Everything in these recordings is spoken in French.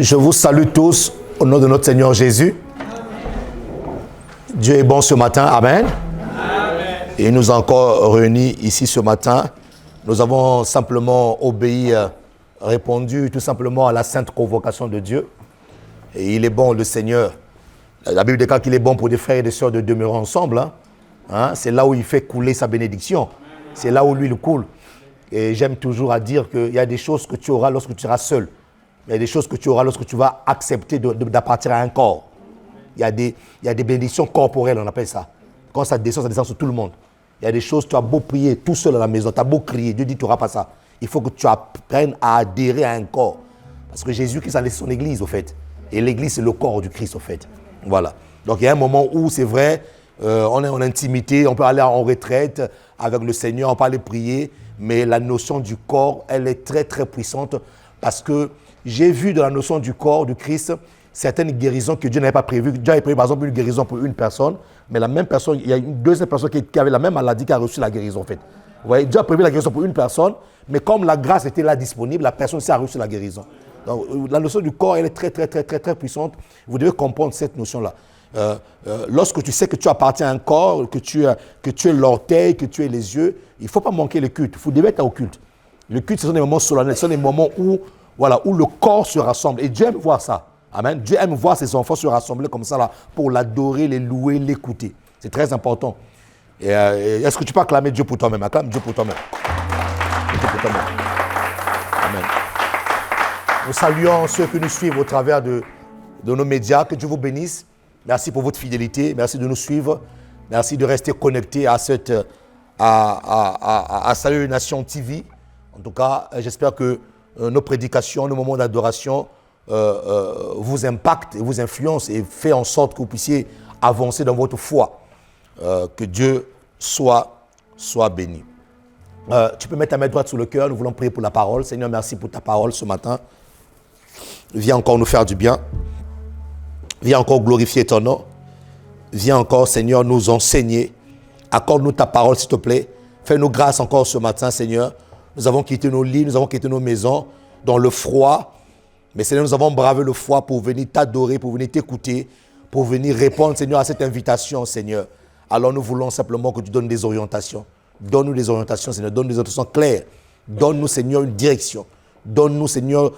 Je vous salue tous au nom de notre Seigneur Jésus. Dieu est bon ce matin. Amen. Amen. Et il nous a encore réunis ici ce matin. Nous avons simplement obéi, répondu tout simplement à la sainte convocation de Dieu. Et il est bon, le Seigneur. La Bible déclare qu'il est bon pour des frères et des sœurs de demeurer ensemble. C'est là où il fait couler sa bénédiction. C'est là où l'huile coule. Et j'aime toujours à dire qu'il y a des choses que tu auras lorsque tu seras seul. Il y a des choses que tu auras lorsque tu vas accepter d'appartenir à un corps. Il y a des bénédictions corporelles, on appelle ça. Quand ça descend sur tout le monde. Il y a des choses, tu as beau prier tout seul à la maison, tu as beau crier, Dieu dit tu n'auras pas ça. Il faut que tu apprennes à adhérer à un corps. Parce que Jésus-Christ a laissé son église, au fait. Et l'église, c'est le corps du Christ, au fait. Voilà. Donc il y a un moment où, c'est vrai, on est en intimité, on peut aller en retraite avec le Seigneur, on peut aller prier, mais la notion du corps, elle est très, très puissante parce que j'ai vu dans la notion du corps du Christ certaines guérisons que Dieu n'avait pas prévues. Dieu avait prévu par exemple une guérison pour une personne, mais la même personne, il y a une deuxième personne qui avait la même maladie qui a reçu la guérison en fait. Vous voyez, Dieu a prévu la guérison pour une personne, mais comme la grâce était là disponible, la personne aussi a reçu la guérison. Donc la notion du corps, elle est très, très, très, très, très puissante. Vous devez comprendre cette notion-là. Lorsque tu sais que tu appartiens à un corps, que tu es l'orteil, que tu es les yeux, il ne faut pas manquer le culte. Vous devez être au culte. Le culte, ce sont des moments solennels, ce sont des moments où le corps se rassemble. Et Dieu aime voir ça. Amen. Dieu aime voir ses enfants se rassembler comme ça là, pour l'adorer, les louer, l'écouter. C'est très important. Est-ce que tu peux acclamer Dieu pour toi-même? Acclame Dieu pour toi-même. Dieu pour toi-même. Amen. Nous saluons ceux qui nous suivent au travers de nos médias. Que Dieu vous bénisse. Merci pour votre fidélité. Merci de nous suivre. Merci de rester connectés à Salut Nation TV. En tout cas, j'espère que nos prédications, nos moments d'adoration vous impactent et vous influencent et fait en sorte que vous puissiez avancer dans votre foi. Que Dieu soit béni. Tu peux mettre ta main droite sur le cœur. Nous voulons prier pour la parole. Seigneur, merci pour ta parole ce matin. Viens encore nous faire du bien. Viens encore glorifier ton nom. Viens encore, Seigneur, nous enseigner. Accorde-nous ta parole, s'il te plaît. Fais-nous grâce encore ce matin, Seigneur. Nous avons quitté nos lits, nous avons quitté nos maisons dans le froid. Mais Seigneur, nous avons bravé le froid pour venir t'adorer, pour venir t'écouter, pour venir répondre, Seigneur, à cette invitation, Seigneur. Alors nous voulons simplement que tu donnes des orientations. Donne-nous des orientations, Seigneur. Donne-nous des orientations claires. Donne-nous, Seigneur, une direction. Donne-nous, Seigneur,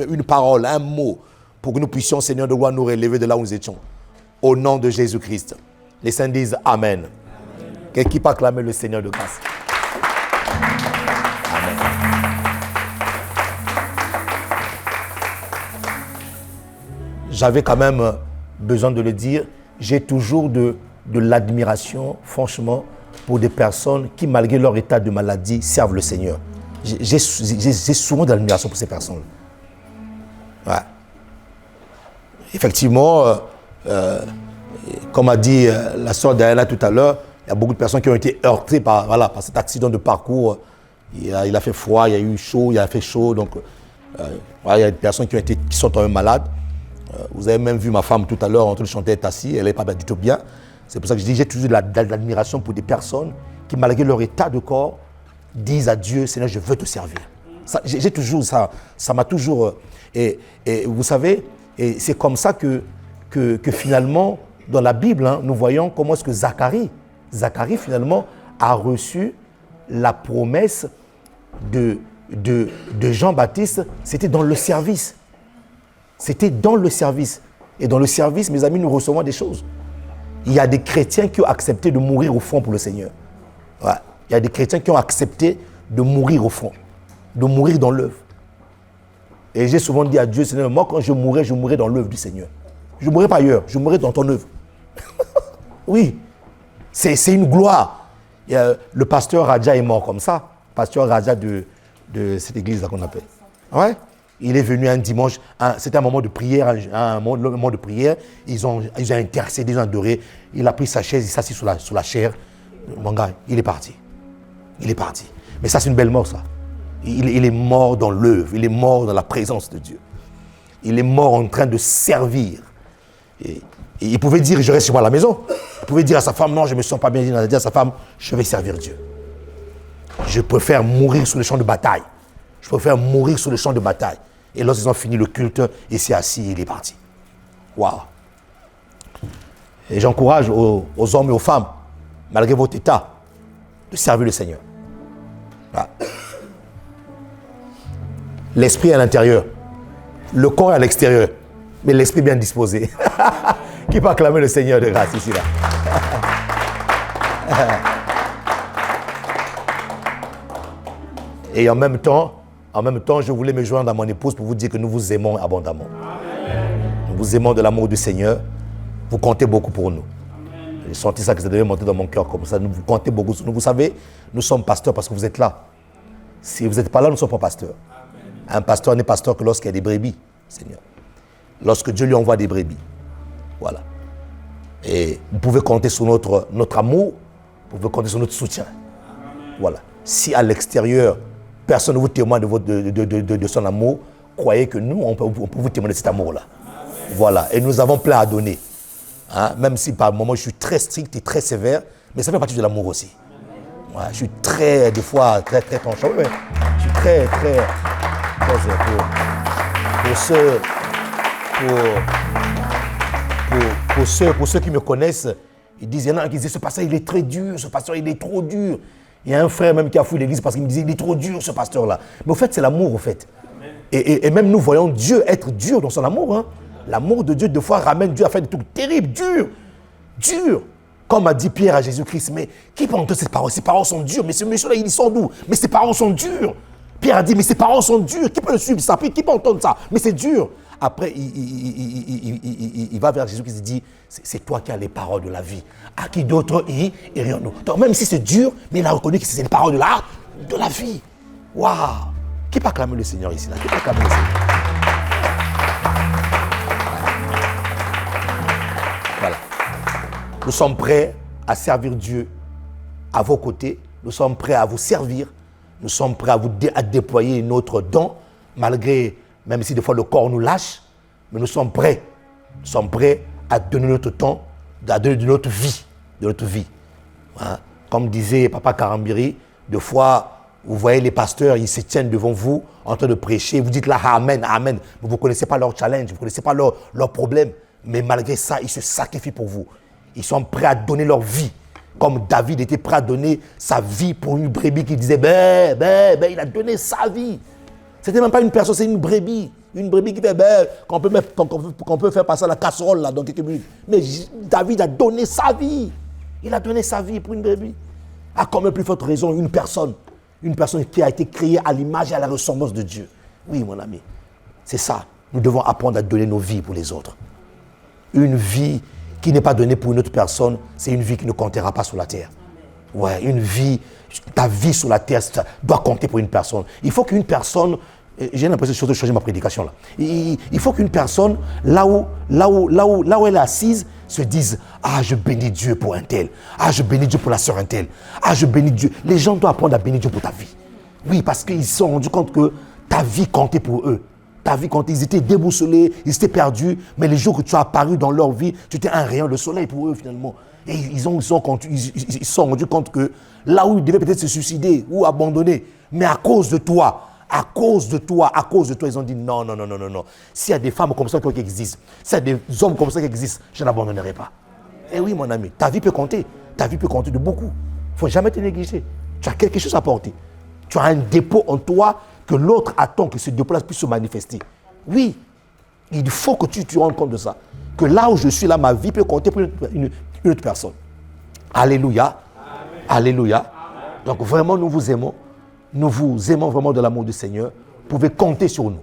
une parole, un mot, pour que nous puissions, Seigneur, de gloire nous relever de là où nous étions. Au nom de Jésus-Christ. Les saints disent Amen. Quelqu'un qui peut acclamer le Seigneur de grâce. Amen. J'avais quand même besoin de le dire. J'ai toujours de l'admiration, franchement, pour des personnes qui, malgré leur état de maladie, servent le Seigneur. J'ai souvent de l'admiration pour ces personnes. Ouais. Effectivement, comme a dit la sœur Diana tout à l'heure, il y a beaucoup de personnes qui ont été heurtées par cet accident de parcours. Il a fait froid, il y a eu chaud, il a fait chaud. Donc, il y a des personnes qui sont tombées malades. Vous avez même vu ma femme tout à l'heure en train de chanter, elle est assise, elle n'est pas du tout bien. C'est pour ça que je dis, j'ai toujours de l'admiration pour des personnes qui, malgré leur état de corps, disent à Dieu, Seigneur, je veux te servir. Ça, j'ai toujours ça m'a toujours... Et vous savez, et c'est comme ça que finalement, dans la Bible, nous voyons comment est-ce que Zacharie finalement a reçu la promesse de Jean-Baptiste. C'était dans le service. C'était dans le service. Et dans le service, mes amis, nous recevons des choses. Il y a des chrétiens qui ont accepté de mourir au front pour le Seigneur. Ouais. Il y a des chrétiens qui ont accepté de mourir au front, de mourir dans l'œuvre. Et j'ai souvent dit à Dieu, Seigneur, moi quand je mourrai dans l'œuvre du Seigneur. Je ne mourrai pas ailleurs, je mourrai dans ton œuvre. Oui, c'est une gloire. Le pasteur Raja est mort comme ça. Pasteur Raja de cette église qu'on appelle. Ouais. Il est venu un dimanche, c'était un moment de prière, ils ont intercédé, ils ont adoré. Il a pris sa chaise, il s'est assis sur la chair. Mon gars, il est parti. Mais ça, c'est une belle mort, ça. Il est mort dans l'œuvre, il est mort dans la présence de Dieu. Il est mort en train de servir. Et il pouvait dire, je reste chez moi à la maison. Il pouvait dire à sa femme, non, je ne me sens pas bien. Il a dit à sa femme, je vais servir Dieu. Je préfère mourir sur le champ de bataille. Je préfère mourir sur le champ de bataille. Et lorsqu'ils ont fini le culte, il s'est assis et il est parti. Waouh! Et j'encourage aux hommes et aux femmes, malgré votre état, de servir le Seigneur. Voilà. L'esprit est à l'intérieur, le corps est à l'extérieur, mais l'esprit bien disposé. Qui peut acclamer le Seigneur de grâce ici là? Et en même temps, je voulais me joindre à mon épouse pour vous dire que nous vous aimons abondamment. Amen. Nous vous aimons de l'amour du Seigneur. Vous comptez beaucoup pour nous. J'ai senti ça que ça devait monter dans mon cœur comme ça. Vous comptez beaucoup. Vous savez, nous sommes pasteurs parce que vous êtes là. Si vous n'êtes pas là, nous ne sommes pas pasteurs. Amen. Un pasteur n'est pasteur que lorsqu'il y a des brebis, Seigneur. Lorsque Dieu lui envoie des brebis. Voilà. Et vous pouvez compter sur notre amour. Vous pouvez compter sur notre soutien. Amen. Voilà. Si à l'extérieur, personne ne vous témoigne de son amour, croyez que nous, on peut vous témoigner de cet amour-là. Amen. Voilà. Et nous avons plein à donner. Hein? Même si par moments je suis très strict et très sévère, mais ça fait partie de l'amour aussi. Ouais, je suis des fois, très tranchant. Ouais. Je suis très pour ceux qui me connaissent, ils disent, il y en a qui disent, ce pasteur, il est très dur, ce pasteur, il est trop dur. Il y a un frère même qui a fouillé l'église parce qu'il me disait, il est trop dur, ce pasteur-là. Mais au fait, c'est l'amour, au fait. Et même nous voyons Dieu être dur dans son amour. Hein. L'amour de Dieu, des fois, ramène Dieu à faire des trucs terribles, durs. Comme a dit Pierre à Jésus-Christ, mais qui peut entendre ces paroles? Ces paroles sont dures, mais ce monsieur-là, il sort d'où? Mais ces paroles sont dures. Pierre a dit, mais ces paroles sont dures, qui peut le suivre? Ça, qui peut entendre ça? Mais c'est dur. Après, il va vers Jésus-Christ et dit, c'est toi qui as les paroles de la vie. À qui d'autre irons-nous? Donc même si c'est dur, mais il a reconnu que c'est les paroles de la vie. Waouh! Qui peut acclamer le Seigneur ici là? Qui peut acclamer le Seigneur? Voilà. Nous sommes prêts à servir Dieu à vos côtés. Nous sommes prêts à vous servir. Nous sommes prêts à déployer notre don, malgré, même si des fois le corps nous lâche, mais nous sommes prêts. Nous sommes prêts à donner notre temps, à donner de notre vie. Hein? Comme disait Papa Karambiri, des fois, vous voyez les pasteurs, ils se tiennent devant vous en train de prêcher. Vous dites là, Amen, Amen. Mais vous ne connaissez pas leur challenge, vous ne connaissez pas leur problème. Mais malgré ça, ils se sacrifient pour vous. Ils sont prêts à donner leur vie. Comme David était prêt à donner sa vie pour une brebis qui disait, il a donné sa vie. C'était même pas une personne, c'est une brebis. Une brebis qui fait, qu'on peut faire passer à la casserole là, dans quelques minutes. Mais David a donné sa vie. Il a donné sa vie pour une brebis. À combien plus forte raison, une personne qui a été créée à l'image et à la ressemblance de Dieu. Oui, mon ami, c'est ça. Nous devons apprendre à donner nos vies pour les autres. Une vie qui n'est pas donnée pour une autre personne, c'est une vie qui ne comptera pas sur la terre. Ouais, une vie, ta vie sur la terre, ça doit compter pour une personne. Il faut qu'une personne, j'ai l'impression de changer ma prédication là. Il faut qu'une personne, là où elle est assise, se dise, ah, je bénis Dieu pour un tel. Ah, je bénis Dieu pour la sœur un tel. Ah, je bénis Dieu. Les gens doivent apprendre à bénir Dieu pour ta vie. Oui, parce qu'ils se sont rendus compte que ta vie comptait pour eux. Ta vie comptait. Ils étaient déboussolés, ils étaient perdus, mais les jours que tu as apparu dans leur vie, tu étais un rayon de soleil pour eux finalement. Et ils se sont rendus compte que là où ils devaient peut-être se suicider ou abandonner, mais à cause de toi, ils ont dit non. S'il y a des femmes comme ça qui existent, s'il y a des hommes comme ça qui existent, je n'abandonnerai pas. Et oui, mon ami, ta vie peut compter. Ta vie peut compter de beaucoup. Il ne faut jamais te négliger. Tu as quelque chose à porter. Tu as un dépôt en toi que l'autre attend que ce dépôt-là puisse se manifester. Oui, il faut que tu te rendes compte de ça. Que là où je suis, là, ma vie peut compter pour une autre personne. Alléluia. Amen. Alléluia. Amen. Donc vraiment, nous vous aimons. Nous vous aimons vraiment de l'amour du Seigneur. Vous pouvez compter sur nous.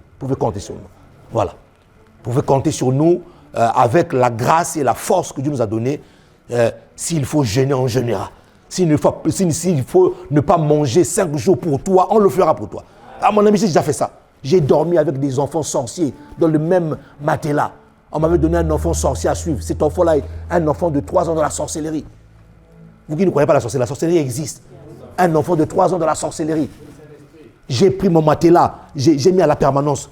Voilà. Vous pouvez compter sur nous avec la grâce et la force que Dieu nous a donnée. S'il faut jeûner, on jeûnera. S'il faut ne pas manger 5 jours pour toi, on le fera pour toi. À mon ami, j'ai déjà fait ça. J'ai dormi avec des enfants sorciers dans le même matelas. On m'avait donné un enfant sorcier à suivre. Cet enfant-là est un enfant de 3 ans dans la sorcellerie. Vous qui ne croyez pas la sorcellerie existe. Un enfant de 3 ans dans la sorcellerie. J'ai pris mon matelas, j'ai mis à la permanence.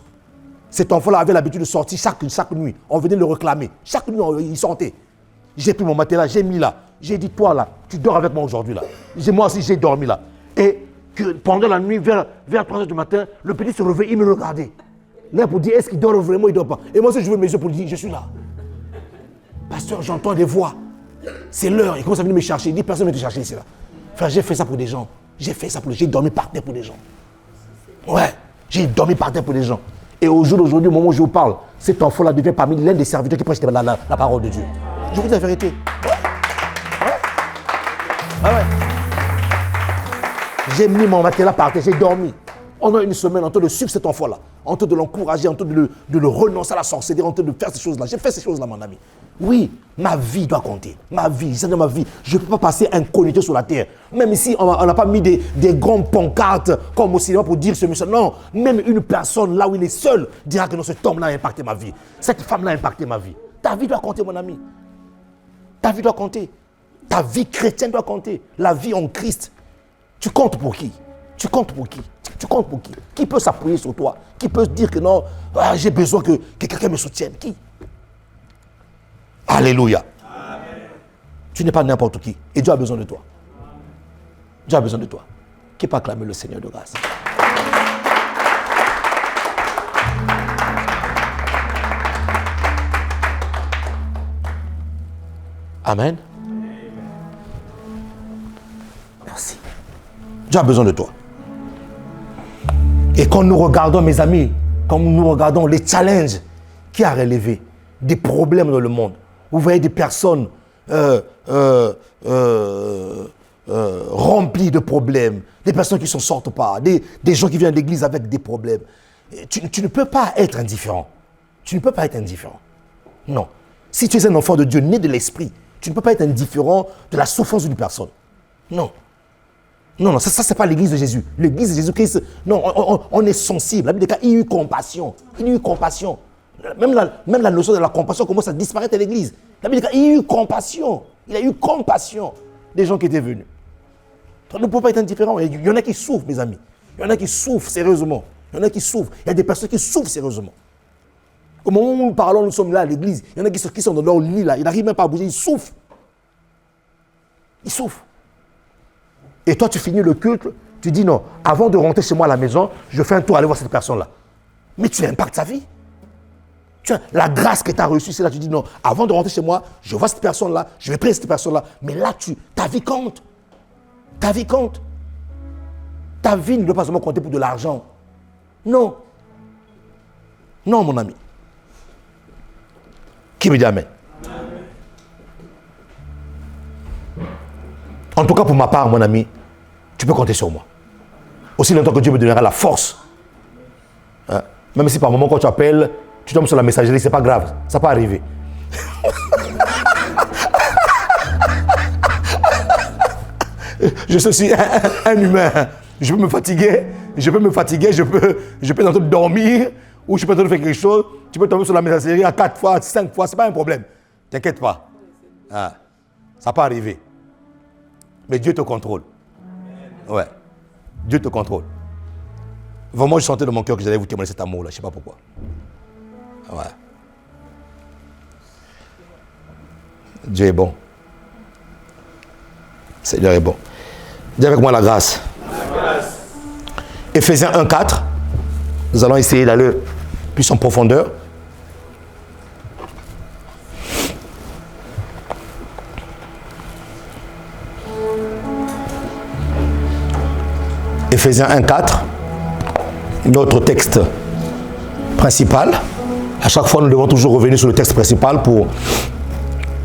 Cet enfant-là avait l'habitude de sortir chaque nuit. On venait le réclamer. Chaque nuit, il sortait. J'ai pris mon matelas, j'ai mis là. J'ai dit, toi là, tu dors avec moi aujourd'hui là. Moi aussi, j'ai dormi là. Et que pendant la nuit, vers 3 heures du matin, le petit se réveillait, il me regardait. Là, pour dire, est-ce qu'il dort vraiment, il ne dort pas. Et moi, si je veux mes yeux pour dire, je suis là. Pasteur, j'entends des voix. C'est l'heure. Il commence à venir me chercher. Il dit, personne ne vient te chercher ici. Là. Frère, j'ai fait ça pour des gens. J'ai fait ça pour des gens. J'ai dormi par terre pour des gens. Ouais, j'ai dormi par terre pour des gens. Et au jour d'aujourd'hui, au moment où je vous parle, cet enfant-là devient parmi l'un des serviteurs qui prêchent la parole de Dieu. Je vous dis la vérité. Ouais. J'ai mis mon matelas par terre, j'ai dormi. Pendant une semaine, en train de suivre cet enfant-là, en train de l'encourager, en train de le renoncer à la sorcellerie, en train de faire ces choses-là. J'ai fait ces choses-là, mon ami. Oui, ma vie doit compter. Ma vie, c'est de ma vie. Je ne peux pas passer incognito sur la terre. Même ici, on n'a pas mis des grandes pancartes comme au cinéma pour dire ce monsieur. Non, même une personne là où il est seul dira que non, cet homme-là a impacté ma vie. Cette femme-là a impacté ma vie. Ta vie doit compter, mon ami. Ta vie doit compter. Ta vie chrétienne doit compter. La vie en Christ. Tu comptes pour qui? Tu comptes pour qui? Tu comptes pour qui? Qui peut s'appuyer sur toi? Qui peut se dire que non, j'ai besoin que quelqu'un me soutienne? Qui? Alléluia. Amen. Tu n'es pas n'importe qui. Et Dieu a besoin de toi. Dieu a besoin de toi. Qui peut acclamer le Seigneur de grâce? Amen. Merci. Dieu a besoin de toi. Et quand nous regardons, mes amis, quand nous regardons les challenges qu'il y a relevés, des problèmes dans le monde, vous voyez des personnes remplies de problèmes, des personnes qui ne s'en sortent pas, des gens qui viennent à l'église avec des problèmes. Tu ne peux pas être indifférent. Tu ne peux pas être indifférent. Non. Si tu es un enfant de Dieu, né de l'esprit, tu ne peux pas être indifférent de la souffrance d'une personne. Non. Non, ça c'est pas l'église de Jésus. L'église de Jésus-Christ, non, on est sensible. La Bible dit qu'il y a eu compassion. Il y a eu compassion. Même la notion de la compassion commence à disparaître à l'église. La Bible dit qu'il y a eu compassion. Il a eu compassion des gens qui étaient venus. On ne peut pas être indifférent. Il y en a qui souffrent, mes amis. Il y en a qui souffrent sérieusement. Il y en a qui souffrent. Il y a des personnes qui souffrent sérieusement. Au moment où nous parlons, nous sommes là à l'église. Il y en a qui sont dans leur lit là. Ils n'arrivent même pas à bouger. Ils souffrent. Ils souffrent. Et toi, tu finis le culte, tu dis non, avant de rentrer chez moi à la maison, je fais un tour aller voir cette personne-là. Mais tu impactes sa vie. Tu as la grâce que tu as reçue, c'est là tu dis non, avant de rentrer chez moi, je vois cette personne-là, je vais prier cette personne-là. Mais là, ta vie compte. Ta vie compte. Ta vie ne doit pas seulement compter pour de l'argent. Non. Non, mon ami. Qui me dit amen? En tout cas, pour ma part, mon ami, tu peux compter sur moi. Aussi longtemps que Dieu me donnera la force. Hein? Même si par moment, quand tu appelles, tu tombes sur la messagerie, c'est pas grave. Ça peut arriver. Je suis un humain. Je peux me fatiguer. Je peux être en train de dormir. Ou je peux être en train de faire quelque chose. Tu peux tomber sur la messagerie à 4 fois, 5 fois. C'est pas un problème. T'inquiète pas. Hein? Ça peut arriver. Mais Dieu te contrôle. Ouais. Dieu te contrôle. Vraiment, je sentais dans mon cœur que j'allais vous témoigner cet amour-là. Je ne sais pas pourquoi. Ouais. Dieu est bon. Seigneur est bon. Dis avec moi la grâce. La grâce. Éphésiens 1:4. Nous allons essayer d'aller plus en profondeur. Éphésiens 1:4, notre texte principal. À chaque fois, nous devons toujours revenir sur le texte principal pour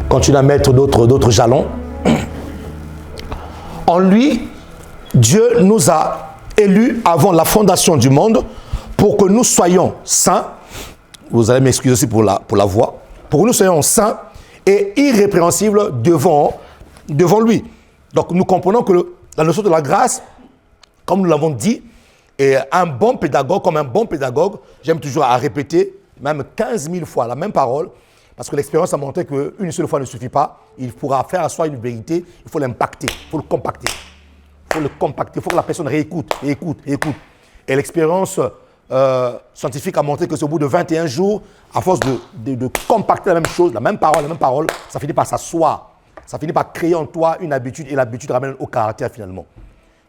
continuer à mettre d'autres jalons. En lui, Dieu nous a élus avant la fondation du monde pour que nous soyons saints. Vous allez m'excuser aussi pour la voix. Pour que nous soyons saints et irrépréhensibles devant lui. Donc, nous comprenons que la notion de la grâce, comme nous l'avons dit, et un bon pédagogue, j'aime toujours à répéter, même 15 000 fois la même parole, parce que l'expérience a montré qu'une seule fois ne suffit pas. Il pourra faire à soi une vérité, il faut l'impacter, il faut le compacter. Il faut que la personne réécoute. Et l'expérience scientifique a montré que c'est au bout de 21 jours, à force de compacter la même chose, la même parole, ça finit par s'asseoir. Ça finit par créer en toi une habitude, et l'habitude ramène au caractère finalement.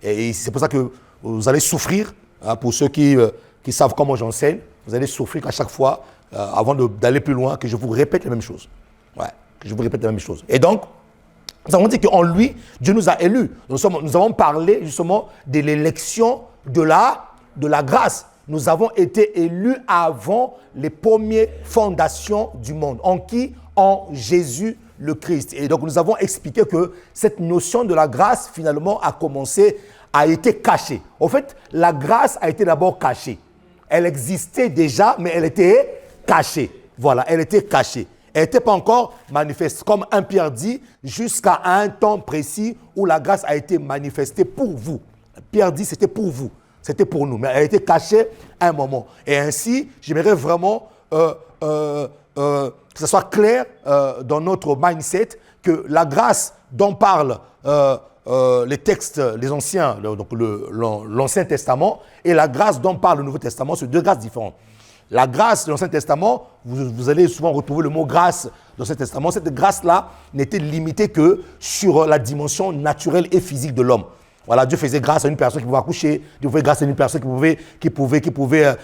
Et c'est pour ça que vous allez souffrir, hein, pour ceux qui savent comment j'enseigne. Vous allez souffrir à chaque fois, avant d'aller plus loin, que je vous répète la même chose. Ouais, que je vous répète la même chose. Et donc, nous avons dit qu'en lui, Dieu nous a élus. Nous avons parlé justement de l'élection de la grâce. Nous avons été élus avant les premières fondations du monde. En qui? En Jésus le Christ. Et donc, nous avons expliqué que cette notion de la grâce, finalement, a été cachée. En fait, la grâce a été d'abord cachée. Elle existait déjà, mais elle était cachée. Voilà, elle était cachée. Elle n'était pas encore manifeste. Comme 1 Pierre dit, jusqu'à un temps précis où la grâce a été manifestée pour vous. Pierre dit, c'était pour vous. C'était pour nous. Mais elle a été cachée à un moment. Et ainsi, j'aimerais vraiment que ce soit clair dans notre mindset que la grâce dont parlent les textes, les anciens, donc l'Ancien Testament, et la grâce dont parle le Nouveau Testament, c'est deux grâces différentes. La grâce de l'Ancien Testament, vous allez souvent retrouver le mot grâce dans l'Ancien Testament. Cette grâce-là n'était limitée que sur la dimension naturelle et physique de l'homme. Voilà, Dieu faisait grâce à une personne qui pouvait accoucher, Dieu faisait grâce à une personne qui pouvait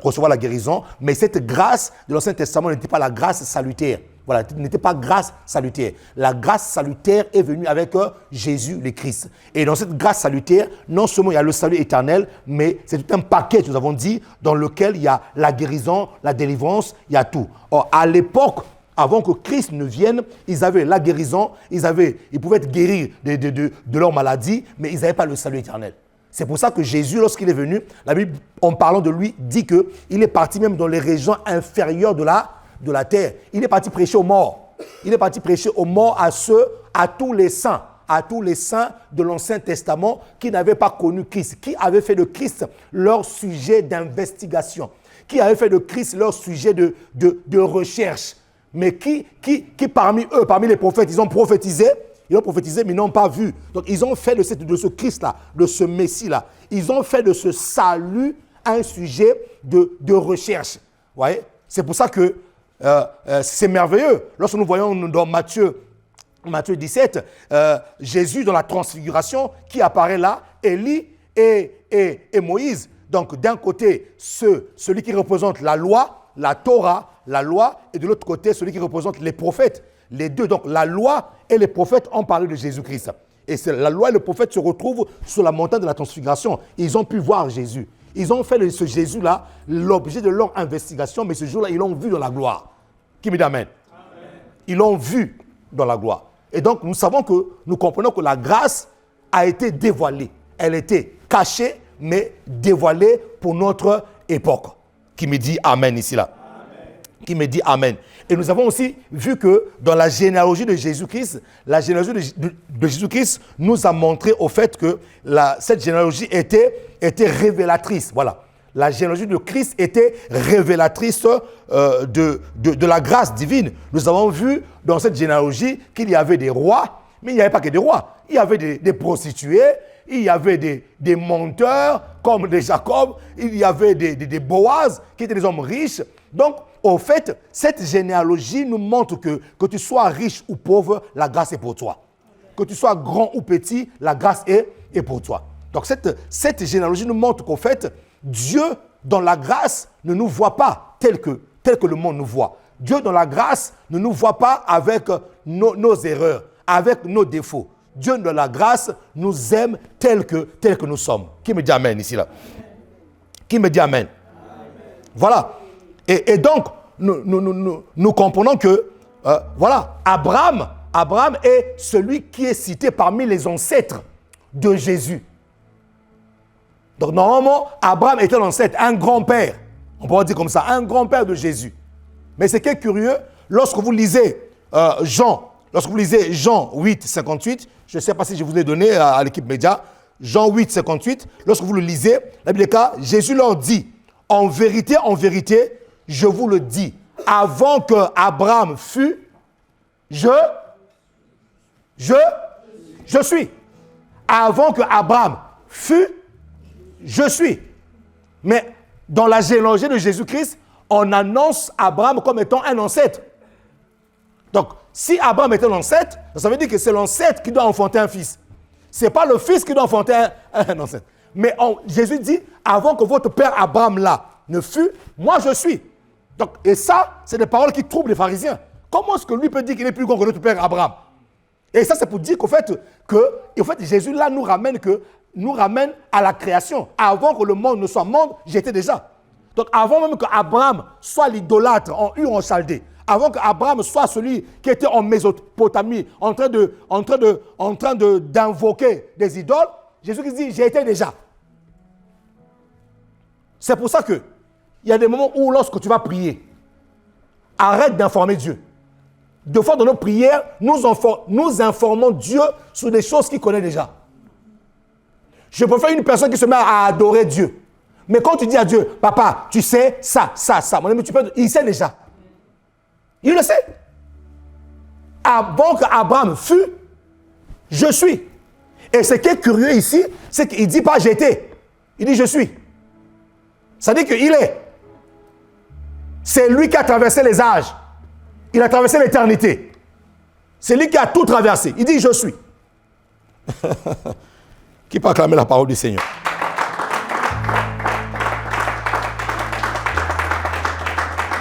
recevoir la guérison. Mais cette grâce de l'Ancien Testament n'était pas la grâce salutaire. Voilà, n'était pas grâce salutaire. La grâce salutaire est venue avec Jésus le Christ. Et dans cette grâce salutaire, non seulement il y a le salut éternel, mais c'est tout un paquet, nous avons dit, dans lequel il y a la guérison, la délivrance, il y a tout. Or, à l'époque, avant que Christ ne vienne, ils avaient la guérison, ils pouvaient être guéris de leur maladie, mais ils n'avaient pas le salut éternel. C'est pour ça que Jésus, lorsqu'il est venu, la Bible, en parlant de lui, dit qu'il est parti même dans les régions inférieures de la terre. Il est parti prêcher aux morts. Il est parti prêcher aux morts à tous les saints de l'Ancien Testament qui n'avaient pas connu Christ, qui avaient fait de Christ leur sujet d'investigation, qui avaient fait de Christ leur sujet de recherche. Mais qui parmi eux, parmi les prophètes, ils ont prophétisé, mais ils n'ont pas vu. Donc, ils ont fait de ce Christ-là, de ce Messie-là, ils ont fait de ce salut un sujet de recherche. Vous voyez? C'est pour ça que c'est merveilleux. Lorsque nous voyons dans Matthieu 17, Jésus dans la transfiguration qui apparaît là, Élie et Moïse. Donc, d'un côté, celui qui représente la loi, la Torah, la loi, et de l'autre côté, celui qui représente les prophètes. Les deux, donc la loi et les prophètes ont parlé de Jésus-Christ. Et la loi et le prophète se retrouvent sur la montagne de la transfiguration. Ils ont pu voir Jésus. Ils ont fait de ce Jésus-là l'objet de leur investigation, mais ce jour-là, ils l'ont vu dans la gloire. Qui me dit amen? Ils l'ont vu dans la gloire. Et donc, nous comprenons que la grâce a été dévoilée. Elle était cachée, mais dévoilée pour notre époque. Qui me dit amen ici, là. Qui me dit amen. Et nous avons aussi vu que dans la généalogie de Jésus-Christ, la généalogie de Jésus-Christ nous a montré au fait que cette généalogie était révélatrice. Voilà. La généalogie de Christ était révélatrice de la grâce divine. Nous avons vu dans cette généalogie qu'il y avait des rois, mais il n'y avait pas que des rois. Il y avait des prostituées, il y avait des menteurs comme des Jacob, il y avait des Boaz qui étaient des hommes riches. Donc, au fait, cette généalogie nous montre que tu sois riche ou pauvre, la grâce est pour toi. Que tu sois grand ou petit, la grâce est pour toi. Donc, cette généalogie nous montre qu'au fait, Dieu, dans la grâce, ne nous voit pas tel que le monde nous voit. Dieu, dans la grâce, ne nous voit pas avec nos erreurs, avec nos défauts. Dieu, dans la grâce, nous aime tel que nous sommes. Qui me dit amen ici, là? Qui me dit amen? Voilà. Et donc, nous comprenons que, voilà, Abraham est celui qui est cité parmi les ancêtres de Jésus. Donc, normalement, Abraham était l'ancêtre, un grand-père. On pourrait dire comme ça, un grand-père de Jésus. Mais ce qui est curieux, lorsque vous lisez Jean 8, 58, je ne sais pas si je vous l'ai donné à l'équipe média, Jean 8, 58, lorsque vous le lisez, la Bible dit, Jésus leur dit, en vérité, je vous le dis, avant que Abraham fût, je suis. Avant que Abraham fût, je suis. Mais dans la généalogie de Jésus-Christ, on annonce Abraham comme étant un ancêtre. Donc, si Abraham est un ancêtre, ça veut dire que c'est l'ancêtre qui doit enfanter un fils. Ce n'est pas le fils qui doit enfanter un ancêtre. Mais Jésus dit, avant que votre père Abraham là ne fut, moi je suis. Donc, et ça, c'est des paroles qui troublent les pharisiens. Comment est-ce que lui peut dire qu'il est plus grand que notre père Abraham? Et ça, c'est pour dire qu'en fait, Jésus là nous ramène à la création. Avant que le monde ne soit monde, j'étais déjà. Donc avant même qu'Abraham soit l'idolâtre en Ur en Chaldée, avant qu'Abraham soit celui qui était en Mésopotamie, en train d'invoquer des idoles, Jésus qui dit, j'ai été déjà. C'est pour ça qu'il y a des moments où lorsque tu vas prier, arrête d'informer Dieu. Deux fois dans nos prières, nous informons Dieu sur des choses qu'il connaît déjà. Je préfère une personne qui se met à adorer Dieu. Mais quand tu dis à Dieu, papa, tu sais ça, mon ami, il sait déjà. Il le sait. Avant qu'Abraham fût, je suis. Et ce qui est curieux ici, c'est qu'il ne dit pas j'étais. Il dit je suis. Ça dit qu'il est. C'est lui qui a traversé les âges. Il a traversé l'éternité. C'est lui qui a tout traversé. Il dit je suis. Qui peut acclamer la parole du Seigneur?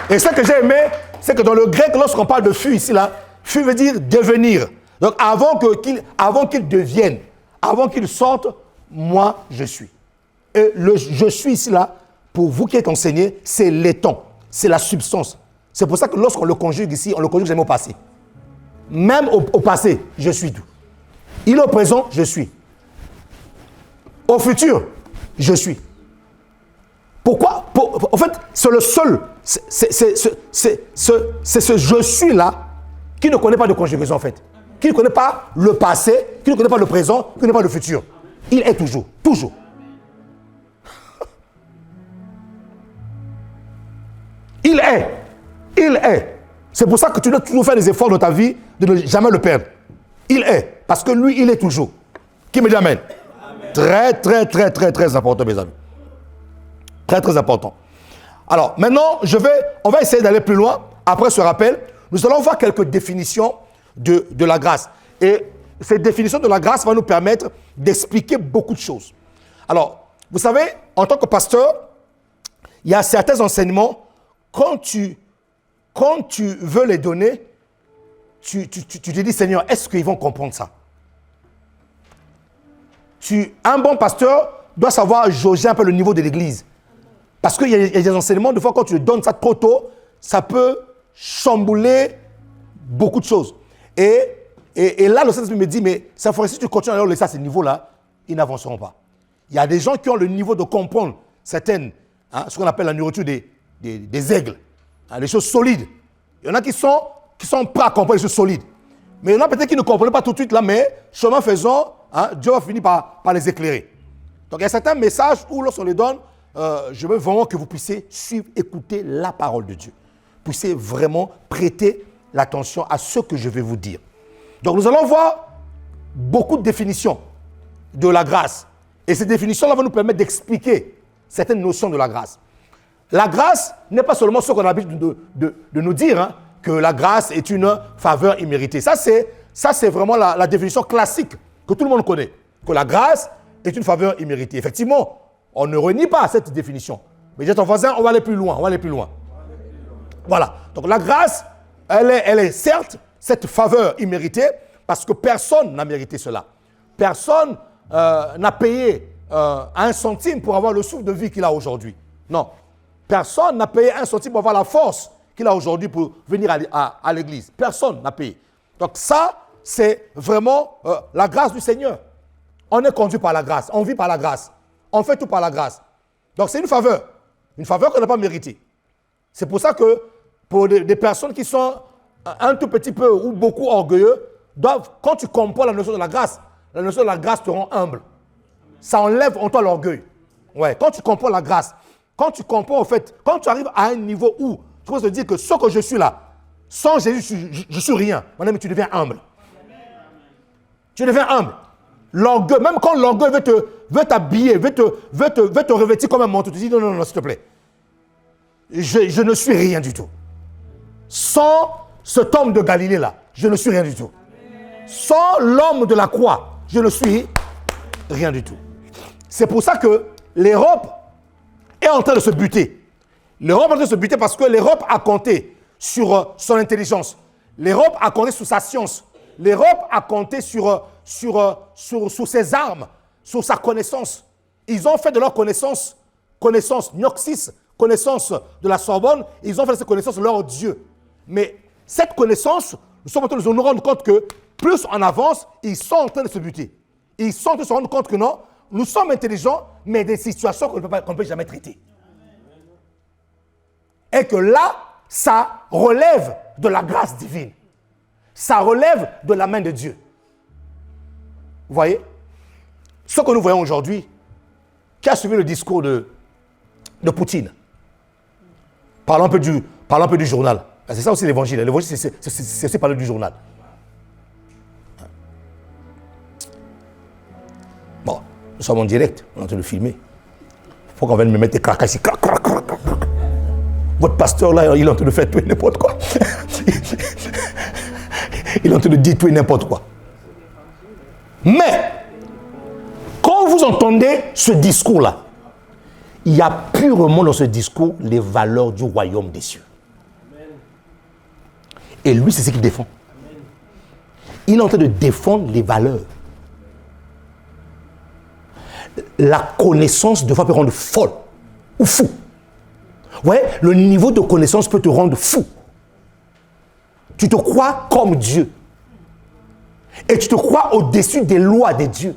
Et ce que j'ai aimé, c'est que dans le grec, lorsqu'on parle de fût ici, là, fût veut dire devenir. Donc avant qu'il devienne, avant qu'il sorte, moi je suis. Et le je suis ici, là, pour vous qui êtes enseignés, c'est l'étant, c'est la substance. C'est pour ça que lorsqu'on le conjugue ici, on le conjugue jamais au passé. Même au passé, je suis tout. Il est au présent, je suis. Au futur, je suis. Pourquoi? En fait, c'est le seul, c'est ce je suis là qui ne connaît pas de conjugaison en fait. Qui ne connaît pas le passé, qui ne connaît pas le présent, qui ne connaît pas le futur. Il est toujours, toujours. Il est. C'est pour ça que tu dois toujours faire des efforts dans ta vie de ne jamais le perdre. Il est, parce que lui, il est toujours. Qui me dit amen? Très, très, très, très, très important, mes amis. Très, très important. Alors, maintenant, on va essayer d'aller plus loin. Après ce rappel, nous allons voir quelques définitions de la grâce. Et cette définition de la grâce va nous permettre d'expliquer beaucoup de choses. Alors, vous savez, en tant que pasteur, il y a certains enseignements, quand tu veux les donner, tu te dis, Seigneur, est-ce qu'ils vont comprendre ça? Un bon pasteur doit savoir jauger un peu le niveau de l'église. Parce qu'il y a des enseignements, des fois, quand tu donnes ça trop tôt, ça peut chambouler beaucoup de choses. Et là, le Saint-Esprit me dit, mais ça ferait si tu continues à leur laisser à ce niveau-là, ils n'avanceront pas. Il y a des gens qui ont le niveau de comprendre certaines, ce qu'on appelle la nourriture des aigles, des choses solides. Il y en a qui sont prêts à comprendre les choses solides. Mais il y en a peut-être qui ne comprennent pas tout de suite là, mais chemin faisant, Dieu va finir par les éclairer. Donc il y a certains messages où lorsqu'on les donne, je veux vraiment que vous puissiez suivre, écouter la parole de Dieu. Puissiez vraiment prêter l'attention à ce que je vais vous dire. Donc nous allons voir beaucoup de définitions de la grâce. Et ces définitions-là vont nous permettre d'expliquer certaines notions de la grâce. La grâce n'est pas seulement ce qu'on a l'habitude de nous dire, que la grâce est une faveur imméritée. Ça, c'est vraiment la définition classique que tout le monde connaît. Que la grâce est une faveur imméritée. Effectivement, on ne renie pas cette définition. Mais j'ai ton voisin, on va aller plus loin. Voilà. Donc la grâce, elle est certes cette faveur imméritée parce que personne n'a mérité cela. Personne n'a payé 1 centime pour avoir le souffle de vie qu'il a aujourd'hui. Non. Personne n'a payé 1 centime pour avoir la force qu'il a aujourd'hui pour venir à l'église. Personne n'a payé. Donc ça, c'est vraiment la grâce du Seigneur. On est conduit par la grâce. On vit par la grâce. On fait tout par la grâce. Donc c'est une faveur. Une faveur qu'on n'a pas méritée. C'est pour ça que pour des personnes qui sont un tout petit peu ou beaucoup orgueilleux, quand tu comprends la notion de la grâce te rend humble. Ça enlève en toi l'orgueil. Ouais, quand tu comprends la grâce, quand tu comprends en fait, quand tu arrives à un niveau où tu peux te dire que ce que je suis là, sans Jésus, je suis rien. Mon ami, tu deviens humble. Tu deviens humble. L'orgueil, même quand l'orgueil veut t'habiller, veut te revêtir comme un manteau, tu dis non, s'il te plaît. Je ne suis rien du tout. Sans cet homme de Galilée là, je ne suis rien du tout. Sans l'homme de la croix, je ne suis rien du tout. C'est pour ça que l'Europe est en train de se buter. L'Europe est en train de se buter parce que l'Europe a compté sur son intelligence. L'Europe a compté sur sa science. L'Europe a compté sur ses armes, sur sa connaissance. Ils ont fait de leur connaissance Gnoxis, connaissance de la Sorbonne, ils ont fait de cette connaissance leur Dieu. Mais cette connaissance, nous sommes en train de nous rendre compte que plus on avance, ils sont en train de se buter. Ils sont en train de se rendre compte que non, nous sommes intelligents, mais des situations qu'on ne peut jamais traiter. Et que là, ça relève de la grâce divine. Ça relève de la main de Dieu. Vous voyez? Ce que nous voyons aujourd'hui, qui a suivi le discours de Poutine? Parlons un peu du journal. C'est ça aussi l'évangile. L'évangile, c'est aussi parler du journal. Bon, nous sommes en direct, on est en train de filmer. Il faut qu'on vienne me mettre des craquages ici. Votre pasteur là, il est en train de faire tout et n'importe quoi. Il est en train de dire tout et n'importe quoi. Mais, quand vous entendez ce discours-là, il y a purement dans ce discours les valeurs du royaume des cieux. Et lui, c'est ce qu'il défend. Il est en train de défendre les valeurs. La connaissance de fois peut rendre folle ou fou. Vous voyez, le niveau de connaissance peut te rendre fou. Tu te crois comme Dieu. Et tu te crois au-dessus des lois de Dieu.